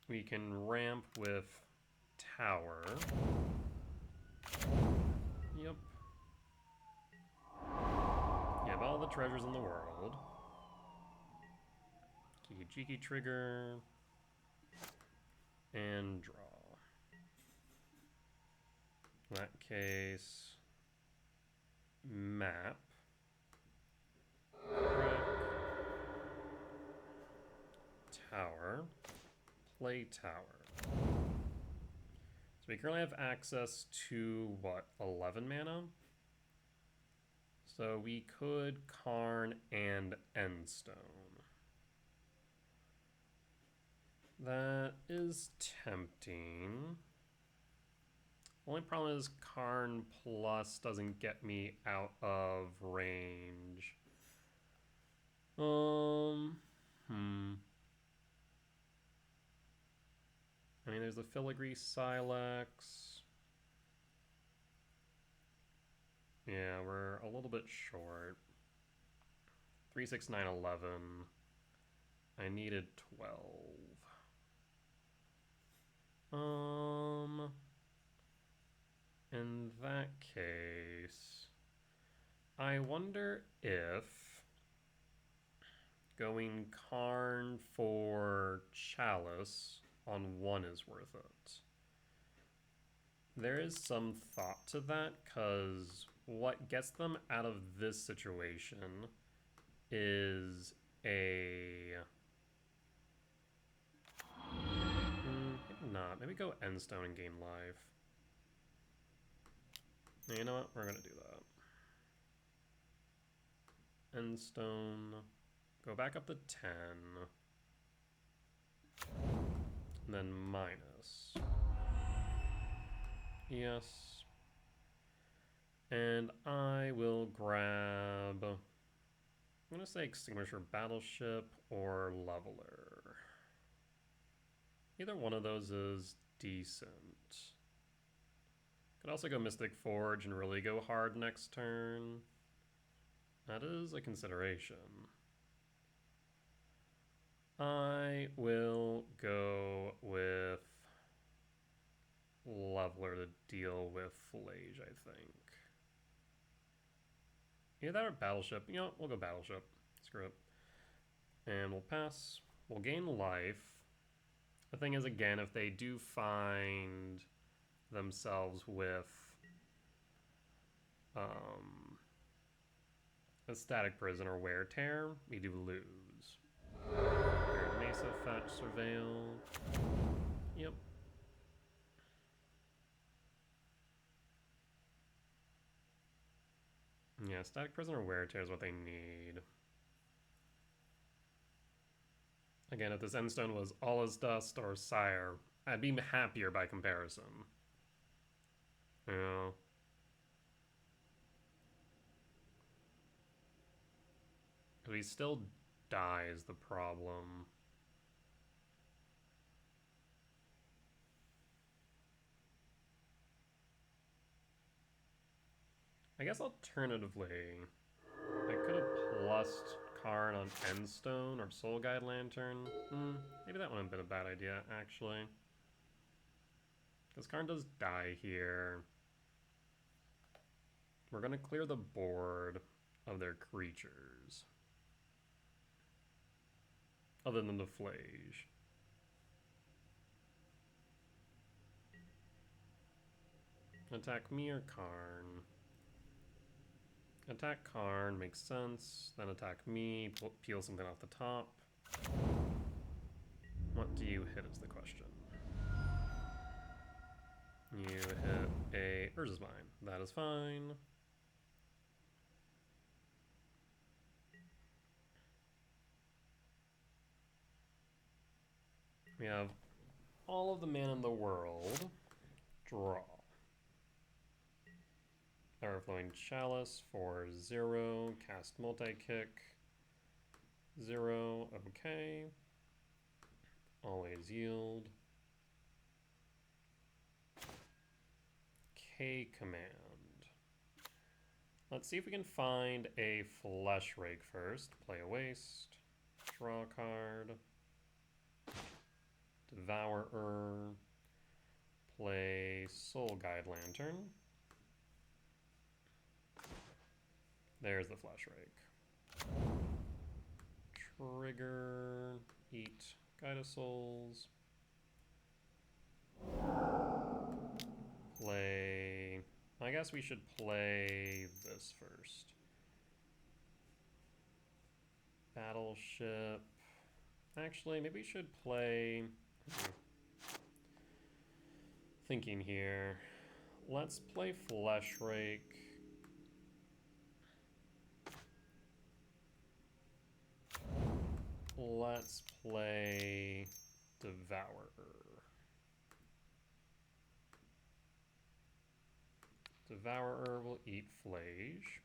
We can ramp with Tower. Yep. You have all the treasures in the world. Kiki-Jiki trigger. And draw. In that case, map. Brick. Tower. Play tower. So we currently have access to, what, 11 mana? So we could Karn and Endstone. That is tempting. Only problem is Karn Plus doesn't get me out of range. I mean, there's the Filigree Silex. Yeah, we're a little bit short. 3, 6, 9, 11. I needed 12. In that case, I wonder if going Karn for Chalice on 1 is worth it. There is some thought to that, because what gets them out of this situation is a... maybe not. Maybe go Endstone and gain life. You know what? We're going to do that. Endstone. Go back up to 10. And then minus. Yes. And I will grab... I'm going to say Extinguisher Battleship or Leveler. Either one of those is decent. Could also go Mystic Forge and really go hard next turn. That is a consideration. I will go with Leveler to deal with Flage, I think. Either that or Battleship. You know, we'll go Battleship. Screw it. And we'll pass. We'll gain life. The thing is, again, if they do find themselves with a Static Prison or Wear Tear, we do lose. Mesa, Fetch, Surveil. Yep. Yeah, Static Prison or Wear Tear is what they need. Again, if this Endstone was All Is Dust or Sire, I'd be happier by comparison. Yeah. But he still dies, the problem. I guess alternatively, I could have plussed Karn on Endstone or Soul Guide Lantern. Maybe that wouldn't have been a bad idea, actually. Because Karn does die here. We're going to clear the board of their creatures. Other than the Flage. Attack me or Karn. Attack Karn makes sense. Then attack me, peel something off the top. What do you hit is the question. You hit a Urza's Mine. That is fine. We have all of the mana in the world. Draw. Overflowing Chalice for 0. Cast Multi-Kick. 0. Okay. Always yield. K command. Let's see if we can find a Flesh Rake first. Play a waste. Draw a card. Devourer. Play Soul Guide Lantern. There's the Flesh Rake. Trigger. Eat Guide of Souls. Play... I guess we should play this first. Battleship. Actually, maybe we should play... Thinking here. Let's play Flesh Rake. Let's play Devourer. Devourer will eat Flage.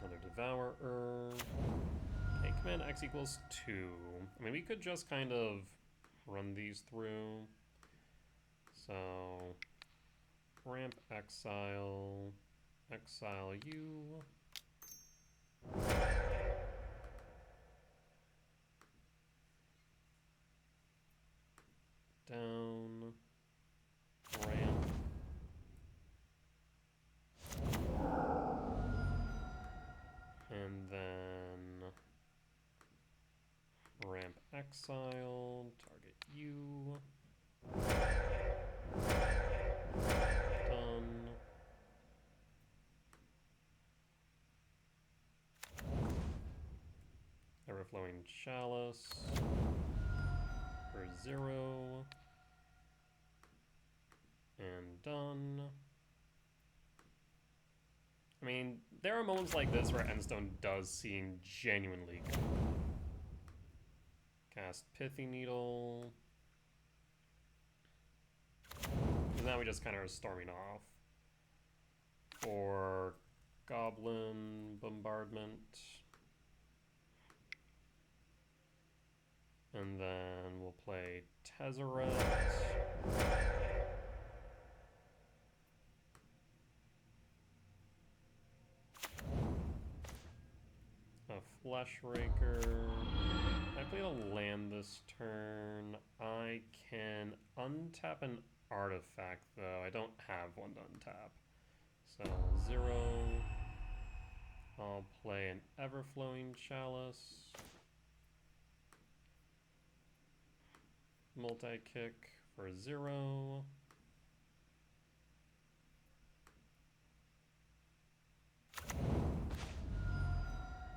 Another Devourer. Okay, command X equals 2. I mean, we could just kind of run these through. So, ramp exile, exile you. Down, ramp. And then ramp exile, target you. Done. Overflowing Chalice for 0. And done. I mean, there are moments like this where Endstone does seem genuinely good. Cast Pithy Needle. And now we just kind of are storming off. For Goblin Bombardment. And then we'll play Tezzeret. A Flesh Raker. I play a land this turn. I can untap an artifact, though. I don't have one to untap. So, 0. I'll play an Everflowing Chalice. Multi-kick for 0.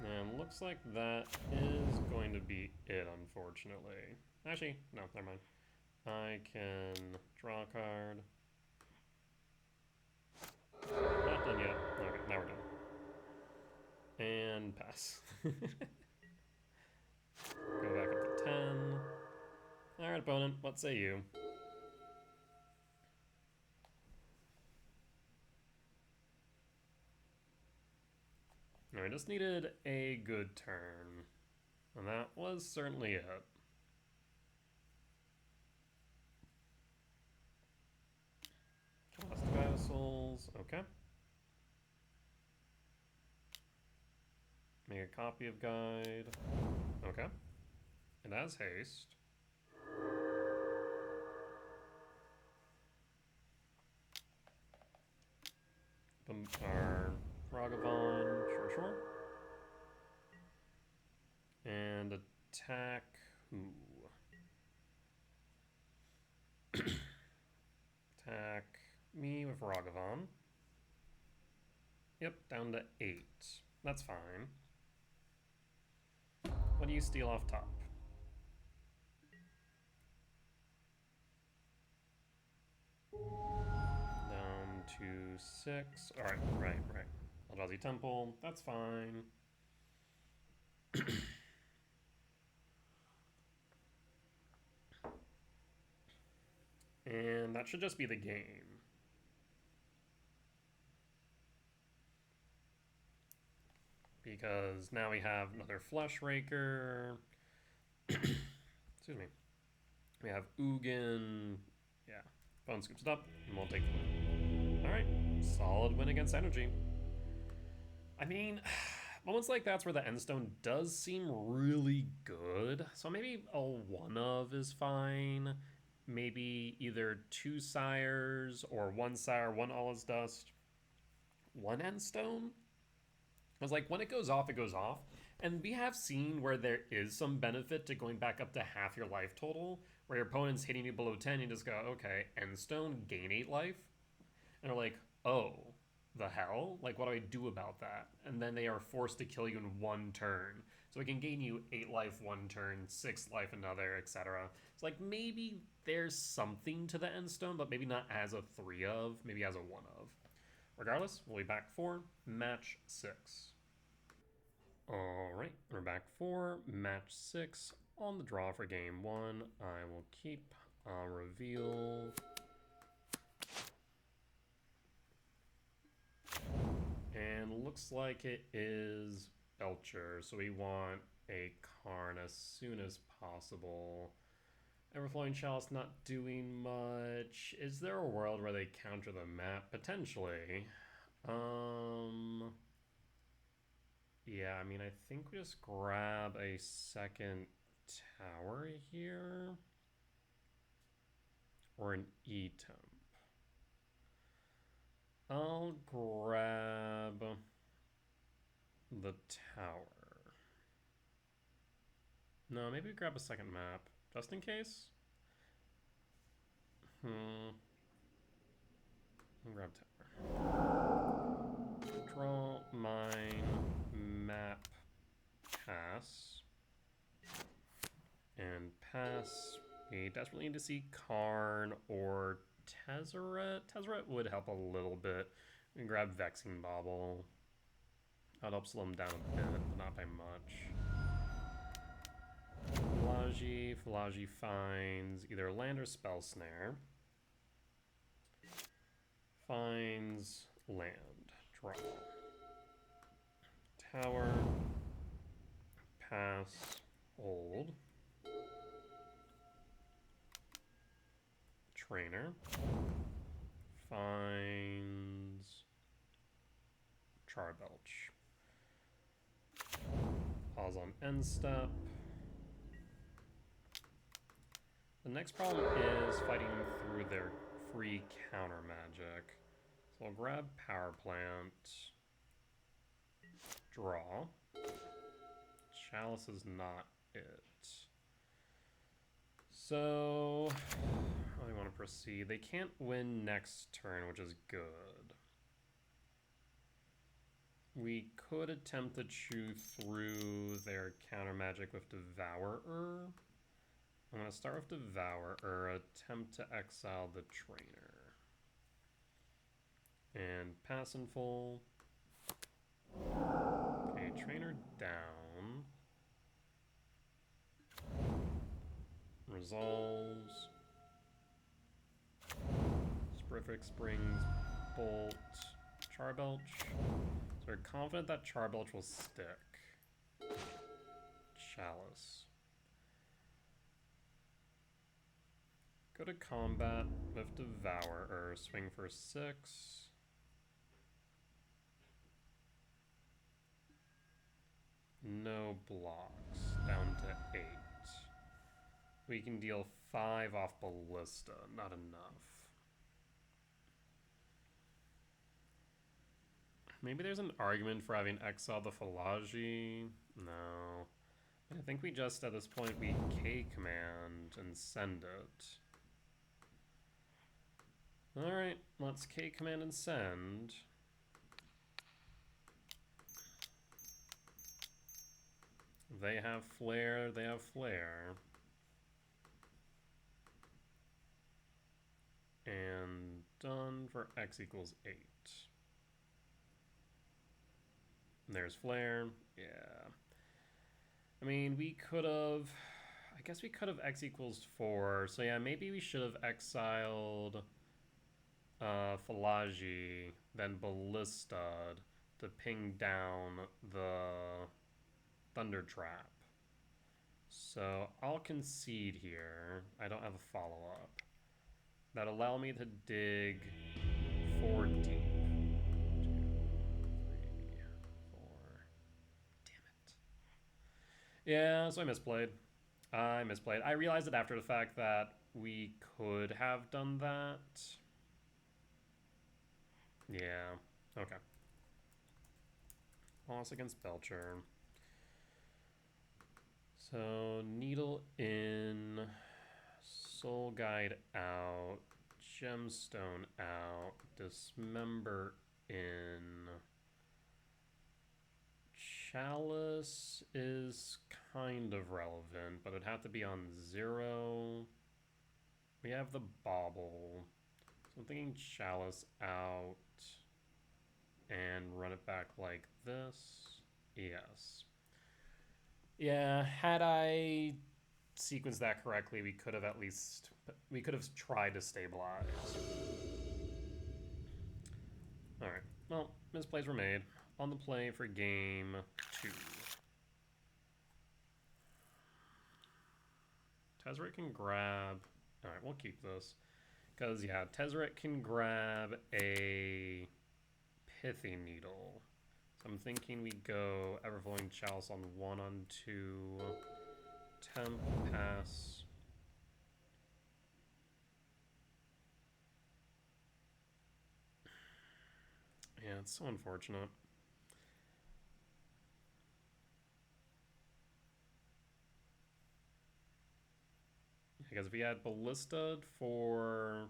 And looks like that is going to be it, unfortunately. Actually, no, never mind. I can draw a card. Not done yet. Okay, now we're done. And pass. Go back up to 10. Alright, opponent, what say you? No, I just needed a good turn. And that was certainly it. Cast Guide of Souls, okay. Make a copy of Guide. Okay. It has haste. Our Ragavan, sure. And attack who? Attack me with Ragavan. Yep, down to 8. That's fine. What do you steal off top? Down to 6. Alright, right. Eldrazi Temple, that's fine. And that should just be the game. Because now we have another Flesh Raker. Excuse me. We have Ugin. Yeah. Phone scoops it up, and we'll take the win. Alright. Solid win against Energy. I mean, moments like that's where the Endstone does seem really good. So maybe a one of is fine. Maybe either 2 Sires or 1 Sire, 1 All is Dust, 1 Endstone. I was like, when it goes off, it goes off. And we have seen where there is some benefit to going back up to half your life total, where your opponent's hitting you below 10, you just go, okay, Endstone, gain 8 life. And they're like, oh, the hell? Like, what do I do about that? And then they are forced to kill you in 1 turn. So it can gain you 8 life 1 turn, 6 life another, etc. It's like, maybe there's something to the Endstone, but maybe not as a 3 of, maybe as a 1 of. Regardless, we'll be back for match 6. Alright, we're back for match 6 on the draw for game 1. I will keep reveal. And looks like it is Belcher, so we want a Karn as soon as possible. Everflowing Chalice not doing much. Is there a world where they counter the map? Potentially. Yeah, I mean, I think we just grab a second tower here. Or an E-temp. I'll grab the tower. No, maybe grab a second map, just in case. I'll grab tower. Draw, mine, map, pass. And pass. We desperately need to see Karn or Tezzeret. Tezzeret would help a little bit. We can grab Vexing Bauble. That'd help slow him down a bit, but not by much. Falaji finds either land or Spell Snare. Finds land. Draw. Tower. Pass. Hold. Trainer. Finds Charbelch. Pause on end step. The next problem is fighting through their free counter magic. So I'll grab Power Plant. Draw. Chalice is not it. So, how do I want to proceed? They can't win next turn, which is good. We could attempt to chew through their counter magic with Devourer. I'm going to start with Devourer, attempt to exile the Trainer. And pass in full. Okay, Trainer down. Resolves. Sperific Springs, Bolt, Charbelch. So we're confident that Charbelch will stick. Chalice. Go to combat with Devourer, swing for 6. No blocks, down to 8. We can deal 5 off Ballista, not enough. Maybe there's an argument for having exile the Falaji. No. I think we just, at this point, we K-command and send it. Alright, let's K-command and send. They have flare, they have flare. And done for x equals 8. There's flare. Yeah. I mean, we could have... I I guess we could have X equals 4. So yeah, maybe we should have exiled Falaji, then Ballista'd to ping down the Thunder Trap. So I'll concede here. I don't have a follow-up. That allow me to dig 4 deep. 2, 3, 4. Damn it. Yeah, so I misplayed. I realized it after the fact that we could have done that. Yeah, okay. Loss against Belcher. So, Needle in, Soul Guide out, Gemstone out, Dismember in. Chalice is kind of relevant, but it'd have to be on 0. We have the Bauble. So I'm thinking Chalice out and run it back like this. Yes. Yeah, had I sequenced that correctly, we could have tried to stabilize. Alright, well, misplays were made. On the play for game 2. Tezzeret can grab... Alright, we'll keep this. Because, yeah, Tezzeret can grab a Pithy Needle. So I'm thinking we go Everflowing Chalice on 1 on 2. Temp, pass. Yeah, it's so unfortunate. Because if we had Ballista for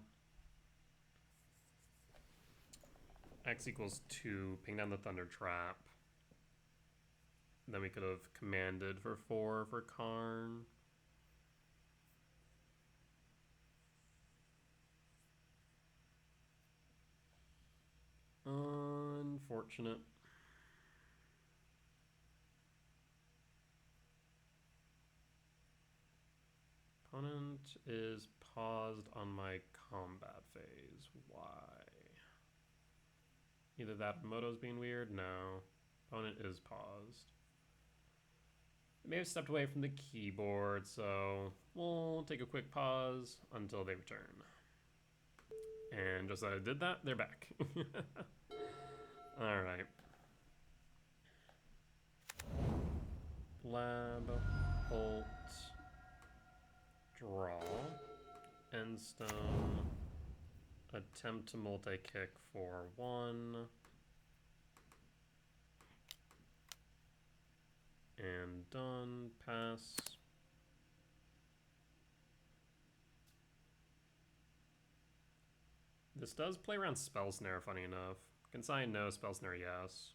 X equals 2, ping down the Thunder Trap, then we could have commanded for 4 for Karn. Unfortunate. Opponent is paused on my combat phase. Why? Either that or Moto's being weird? No. Opponent is paused. They may have stepped away from the keyboard, so we'll take a quick pause until they return. And just as I did that, they're back. Alright. Lab, Bolt, draw, Endstone, attempt to multi-kick for 1, and done, pass. This does play around Spell Snare, funny enough. Consign no, Spell Snare yes.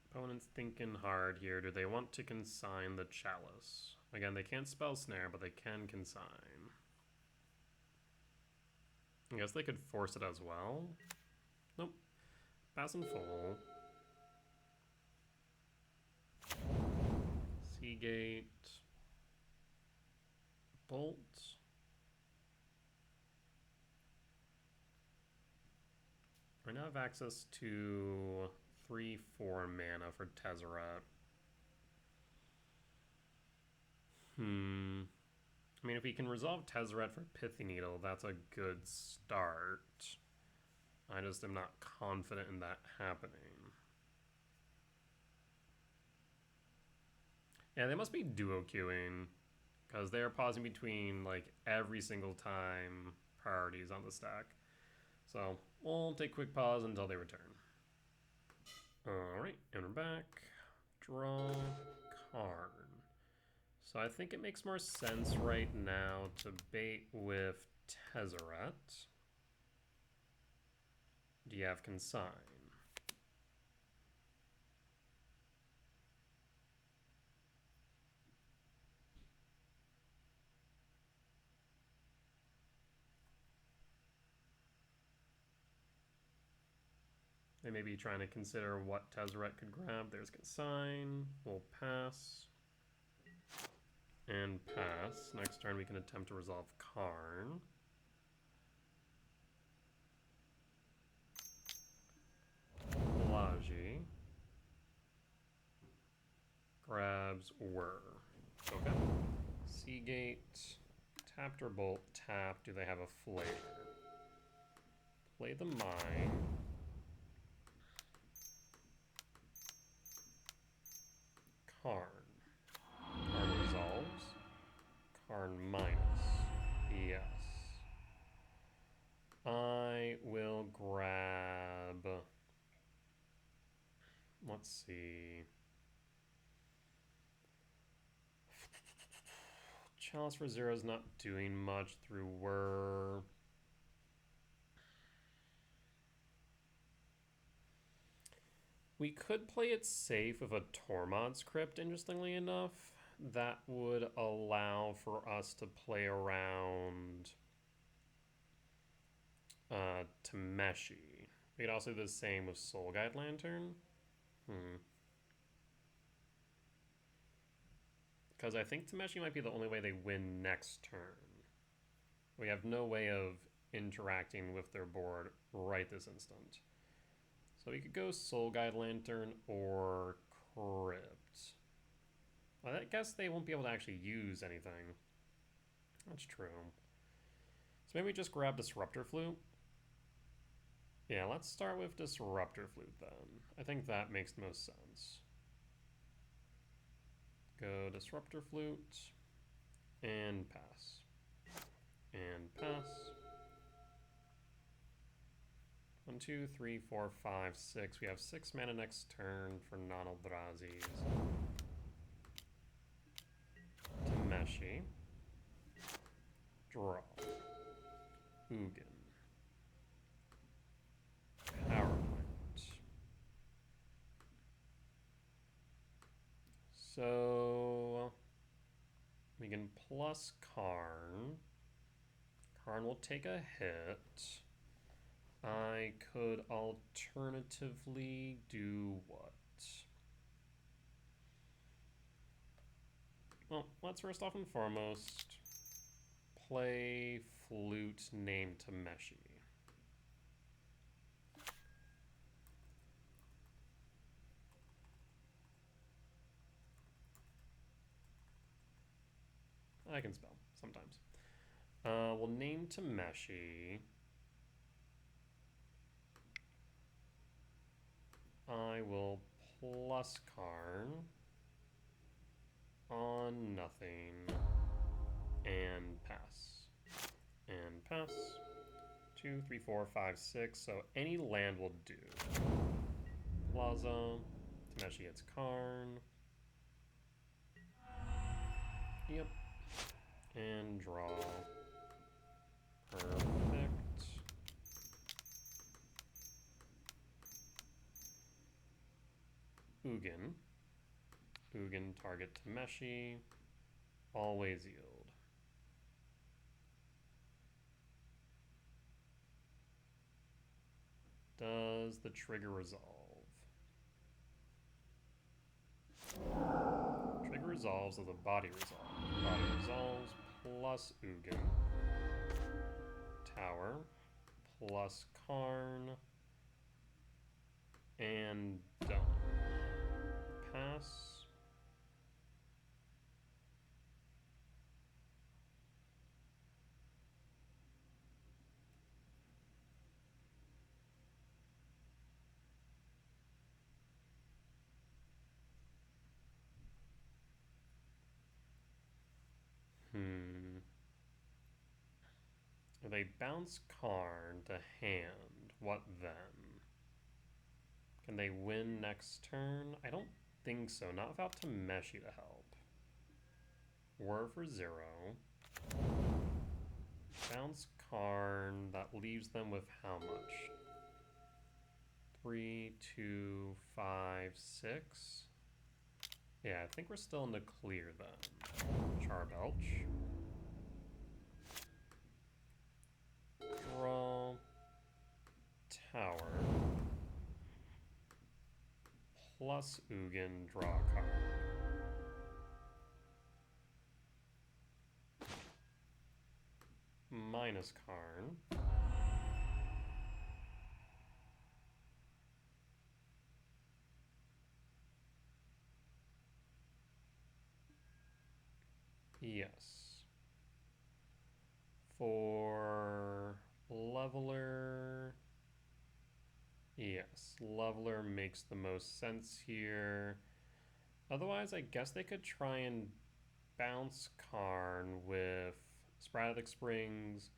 Opponent's thinking hard here. Do they want to consign the Chalice? Again, they can't Spell Snare, but they can consign. I guess they could force it as well. Nope. Pass in full. Seagate. Bolt. I now have access to 3/4 mana for Tezzeret. I mean, if we can resolve Tezzeret for Pithy Needle, that's a good start. I just am not confident in that happening. Yeah, they must be duo queuing, because they are pausing between, like, every single time priorities on the stack. So, we'll take a quick pause until they return. Alright, and we're back. Draw, Karn. So I think it makes more sense right now to bait with Tezzeret. Do you have Consign? They may be trying to consider what Tezzeret could grab. There's Consign. We'll pass. And pass. Next turn we can attempt to resolve Karn. Laji. Grabs Whir. Okay. Seagate. Tapped or Bolt. Tap. Do they have a Flare? Play the Mine. Karn. Karn resolves. Karn minus. Yes. I will grab... Let's see. Chalice for 0 is not doing much through Whir. We could play it safe with a Tormod's Crypt, interestingly enough. That would allow for us to play around Tameshi. We could also do the same with Soul Guide Lantern. Because I think Tameshi might be the only way they win next turn. We have no way of interacting with their board right this instant. So we could go Soul Guide Lantern or Crypt. Well, I guess they won't be able to actually use anything. That's true. So maybe we just grab Disruptor Flute. Yeah, let's start with Disruptor Flute then. I think that makes the most sense. Go Disruptor Flute and pass. And pass. 1, 2, 3, 4, 5, 6. We have 6 mana next turn for non-Eldrazi's. Tameshi. Draw. Ugin. Powerpoint. So we can plus Karn. Karn will take a hit. I could alternatively do what? Well, let's first off and foremost play Flute named Tameshi. I can spell sometimes. We'll name Tameshi. I will plus Karn on nothing and pass. And pass. 2, 3, 4, 5, 6. So any land will do. Plaza. Tameshi hits Karn. Yep. And draw. Perfect. Ugin. Ugin target Tameshi. Always yield. Does the trigger resolve? Trigger resolves with a body resolve. Body resolves plus Ugin. Tower plus Karn. And done. Pass. If they bounce Karn to hand, what then? Can they win next turn? I don't think so. Not without Tameshi to help. Whir for 0. Bounce Karn. That leaves them with how much? 3, 2, 5, 6. Yeah, I think we're still in the clear then. Charbelch. Draw. Tower. Plus Ugin, draw a card. Minus Karn. Yes. For Leveler... Yes, Leveler makes the most sense here. Otherwise, I guess they could try and bounce Karn with Sporadic Springs.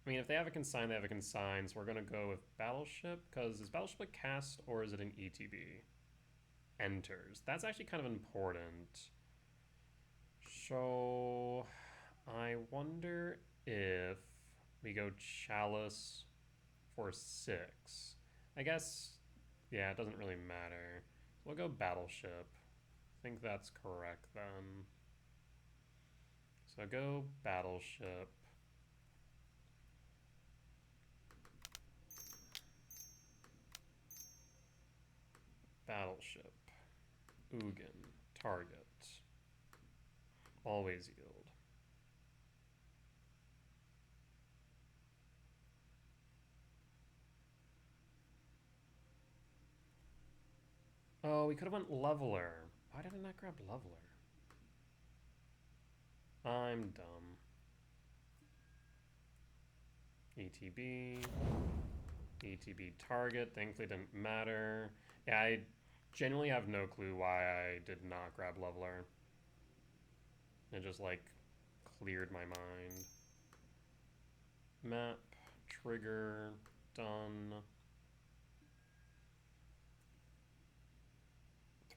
I mean, if they have a consign, they have a consign, so we're going to go with Battleship, because is Battleship a cast or is it an ETB? Enters. That's actually kind of important. So, I wonder if we go Chalice for 6. I guess, yeah, it doesn't really matter. We'll go Battleship. I think that's correct then. So go Battleship. Battleship. Ugin. Target. Always yield. Oh, we could have went Leveler. Why did I not grab Leveler? I'm dumb. ETB. ETB target. Thankfully didn't matter. Yeah, I genuinely have no clue why I did not grab Leveler. It just, like, cleared my mind. Map. Trigger. Done.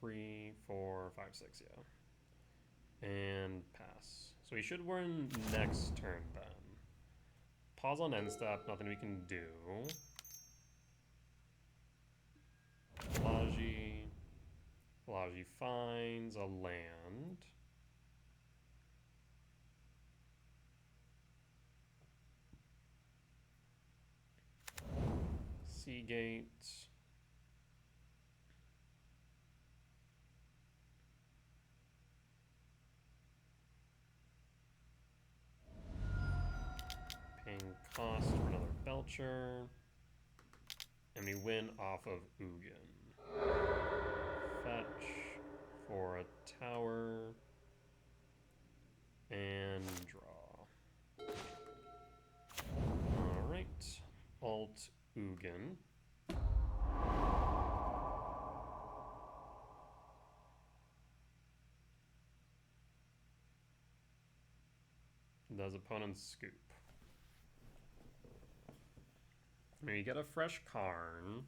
3, 4, 5, 6, yeah. And pass. So we should win next turn then. Pause on end step, nothing we can do. Falaji finds a land. Seagate. Paying cost for another Belcher. And we win off of Ugin. Fetch for a tower. And draw. Alright. Alt Ugin. Does opponent's scoop. When we get a fresh Karn,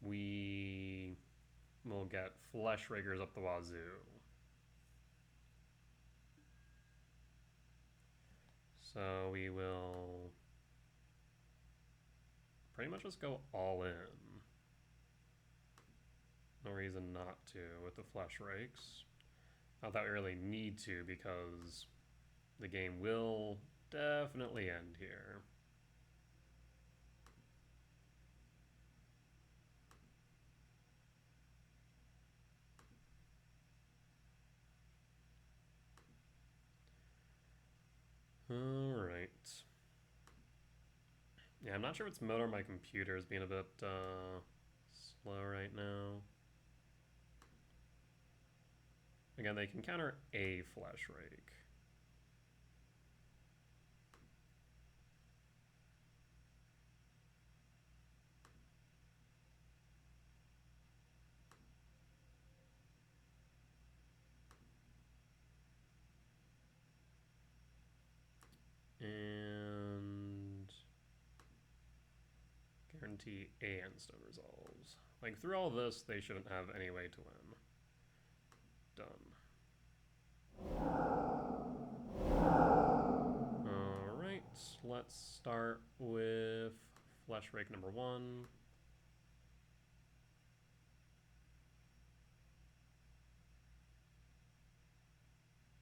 we will get Flesh Rakers up the wazoo. So we will pretty much just go all in. No reason not to with the Flesh Rakes. Not that we really need to, because the game will definitely end here. Alright. Yeah, I'm not sure if it's mode or my computer is being a bit slow right now. Again, they can counter a Flesh Rake. And guarantee a endstone resolves. Like, through all this, they shouldn't have any way to win. Done. Flash Rake number 1.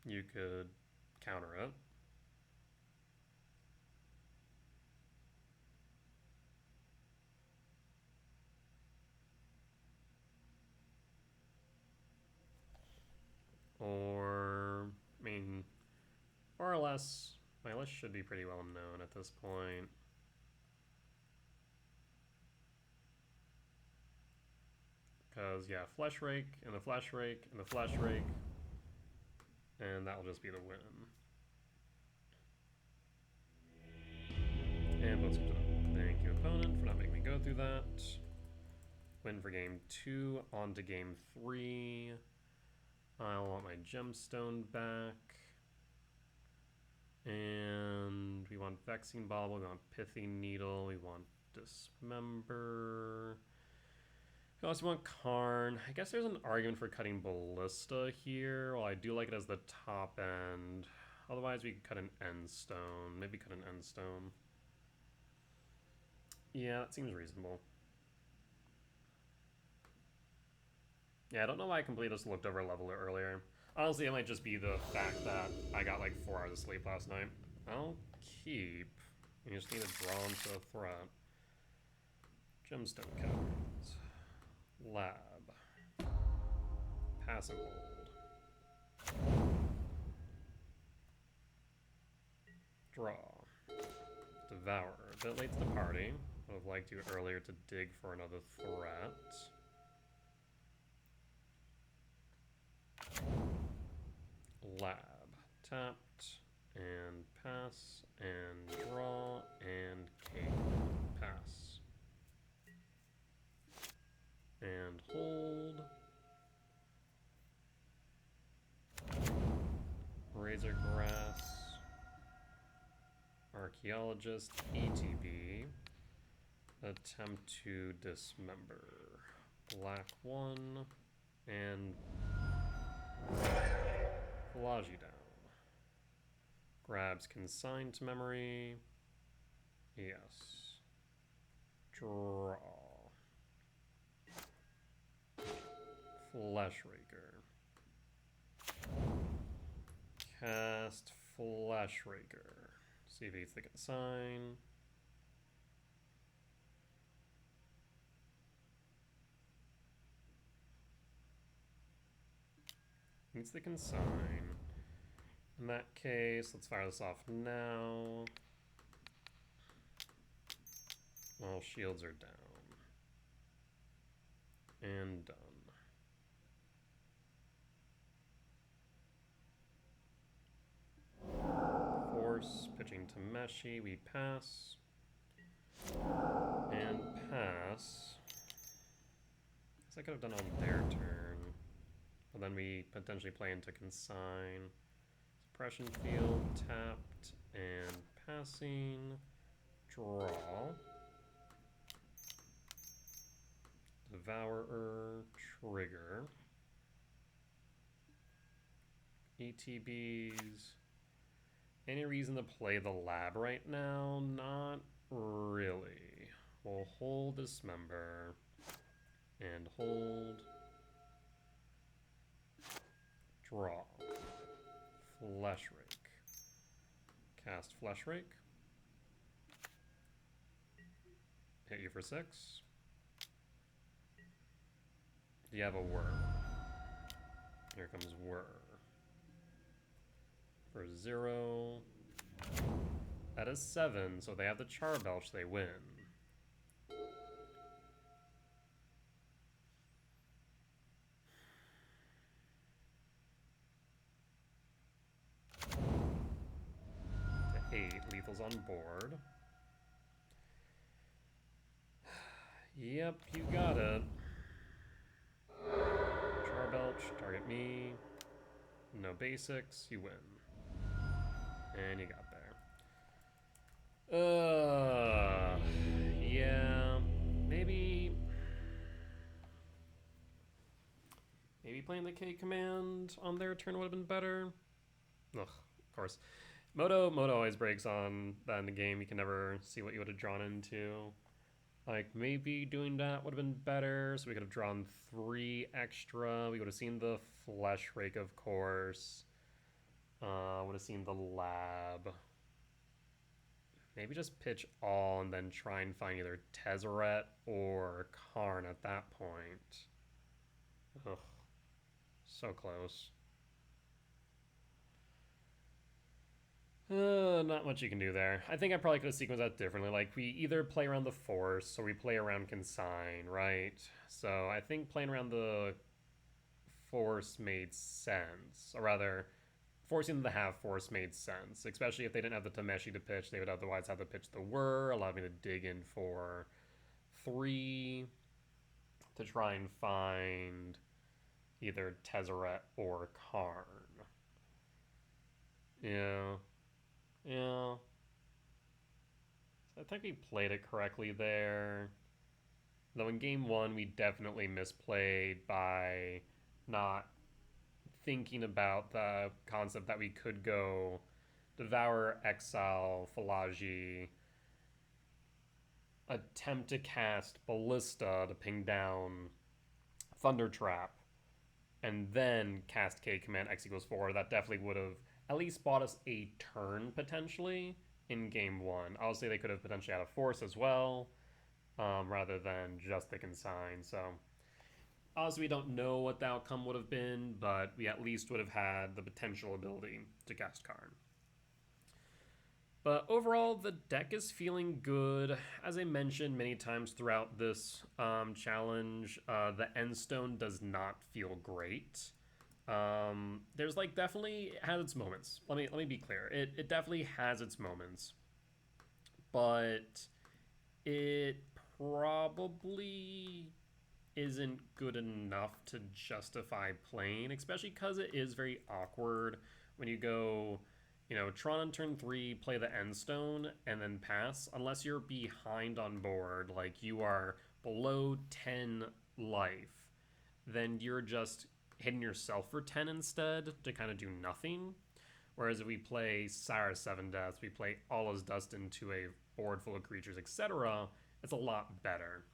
You could counter it. Or, I mean, more or less, my list should be pretty well known at this point. Because, yeah, Flesh Rake, and the Flesh Rake, and the Flesh Rake, and that'll just be the win. And let's go to that. Thank you, opponent, for not making me go through that. Win for game 2, on to game 3. I want my gemstone back. And we want Vexing Bauble, we want Pithy Needle, we want Dismember. We also want Karn. I guess there's an argument for cutting Ballista here. Well, I do like it as the top end. Otherwise, we could cut an End Stone. Maybe cut an End Stone. Yeah, that seems reasonable. Yeah, I don't know why I completely just looked over level earlier. Honestly, it might just be the fact that I got like 4 hours of sleep last night. I'll keep. You just need to draw into a threat. Gemstone cards. Lab. Passive hold. Draw. Devour. A bit late to the party. Would have liked you earlier to dig for another threat. Lab. Tapped. And pass. And draw. And cake. Pass. And hold. Razor Grass. Archaeologist. ETB. Attempt to dismember. Black 1. And Pelagi down. Grabs consigned to memory. Yes. Draw. Flesh Raker. Cast Flesh Raker. See if he eats the consign. Eats the consign. In that case, let's fire this off now. All shields are down. And done. Force, pitching to Meshi, we pass. And pass. Guess I could have done on their turn. But then we potentially play into consign. Suppression field, tapped, and passing. Draw. Devourer, trigger. ETBs. Any reason to play the lab right now? Not really. We'll hold Dismember. And hold. Draw. Flesh Rake. Cast Flesh Rake. Hit you for 6. Do you have a Whir? Here comes Whir. For 0. That is 7, so they have the Charbelch, they win. To 8, lethal's on board. Yep, you got it. Charbelch, target me. No basics, you win. And you got there. Yeah, maybe playing the K command on their turn would have been better. Ugh, of course. Moto always breaks on that in the game. You can never see what you would have drawn into. Like, maybe doing that would have been better, so we could have drawn 3 extra. We would have seen the Flesh Rake, of course. Would have seen the Lab. Maybe just pitch all and then try and find either Tezzeret or Karn at that point. Ugh. So close. Not much you can do there. I think I probably could have sequenced that differently. Like, we either play around the Force or we play around Consign, right? So I think playing around the Force made sense. Or rather, forcing them to have Force made sense. Especially if they didn't have the Tameshi to pitch, they would otherwise have to pitch the Whir, allow me to dig in for 3 to try and find either Tezzeret or Karn. Yeah. Yeah. I think we played it correctly there. Though in game 1, we definitely misplayed by not thinking about the concept that we could go Devour, Exile, Philagi, attempt to cast Ballista to ping down Thunder Trap, and then cast K command X equals 4. That definitely would have at least bought us a turn potentially in game 1. Obviously, they could have potentially had a Force as well, rather than just the Consign. So obviously, we don't know what the outcome would have been, but we at least would have had the potential ability to cast Karn. But overall, the deck is feeling good. As I mentioned many times throughout this challenge, the Endstone does not feel great. There's like definitely has its moments. Let me be clear. It definitely has its moments, but it probably isn't good enough to justify playing, especially because it is very awkward when you go, you know, Tron on turn 3, play the Endstone, and then pass. Unless you're behind on board, like you are below 10 life, then you're just hitting yourself for 10 instead to kind of do nothing. Whereas if we play Sire 7 Deaths, we play Allah's Dust into a board full of creatures, etc., it's a lot better.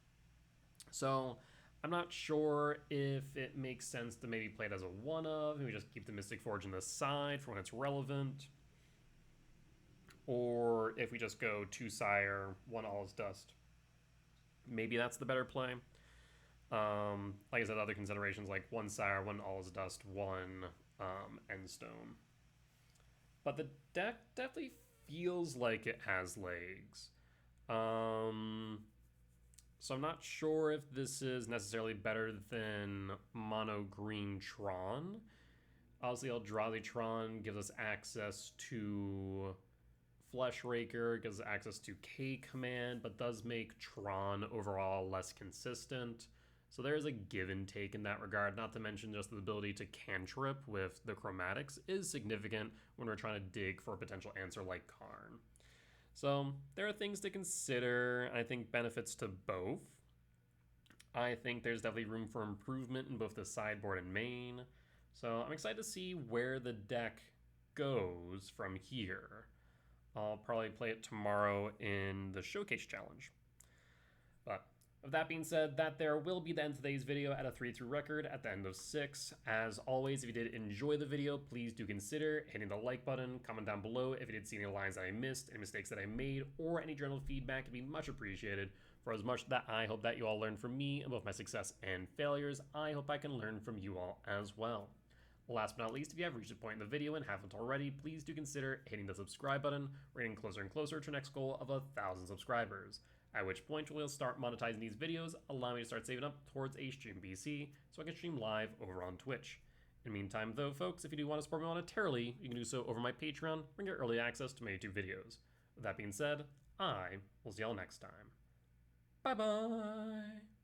So I'm not sure if it makes sense to maybe play it as a one-of, maybe just keep the Mystic Forge on the side for when it's relevant. Or if we just go 2 Sire, 1 Allah's Dust. Maybe that's the better play. Like I said, other considerations like 1 Sire, 1 Allah's Dust, 1 Endstone. But the deck definitely feels like it has legs. So I'm not sure if this is necessarily better than mono green Tron. Obviously, Eldrazi Tron gives us access to Flesh Raker, gives us access to K command, but does make Tron overall less consistent. So there is a give and take in that regard, not to mention just the ability to cantrip with the chromatics is significant when we're trying to dig for a potential answer like Karn. So there are things to consider, I think benefits to both. I think there's definitely room for improvement in both the sideboard and main. So I'm excited to see where the deck goes from here. I'll probably play it tomorrow in the Showcase Challenge. But with that being said, that there will be the end of today's video at a 3-3 record at the end of 6. As always, if you did enjoy the video, please do consider hitting the like button, comment down below if you did see any lines that I missed, any mistakes that I made, or any general feedback. It'd be much appreciated. For as much that I hope that you all learn from me and both my success and failures, I hope I can learn from you all as well. Last but not least, if you have reached a point in the video and haven't already, please do consider hitting the subscribe button. We're getting closer and closer to our next goal of 1,000 subscribers. At which point we'll start monetizing these videos, allow me to start saving up towards a stream PC so I can stream live over on Twitch. In the meantime though, folks, if you do want to support me monetarily, you can do so over my Patreon and get early access to my YouTube videos. With that being said, I will see y'all next time. Bye bye!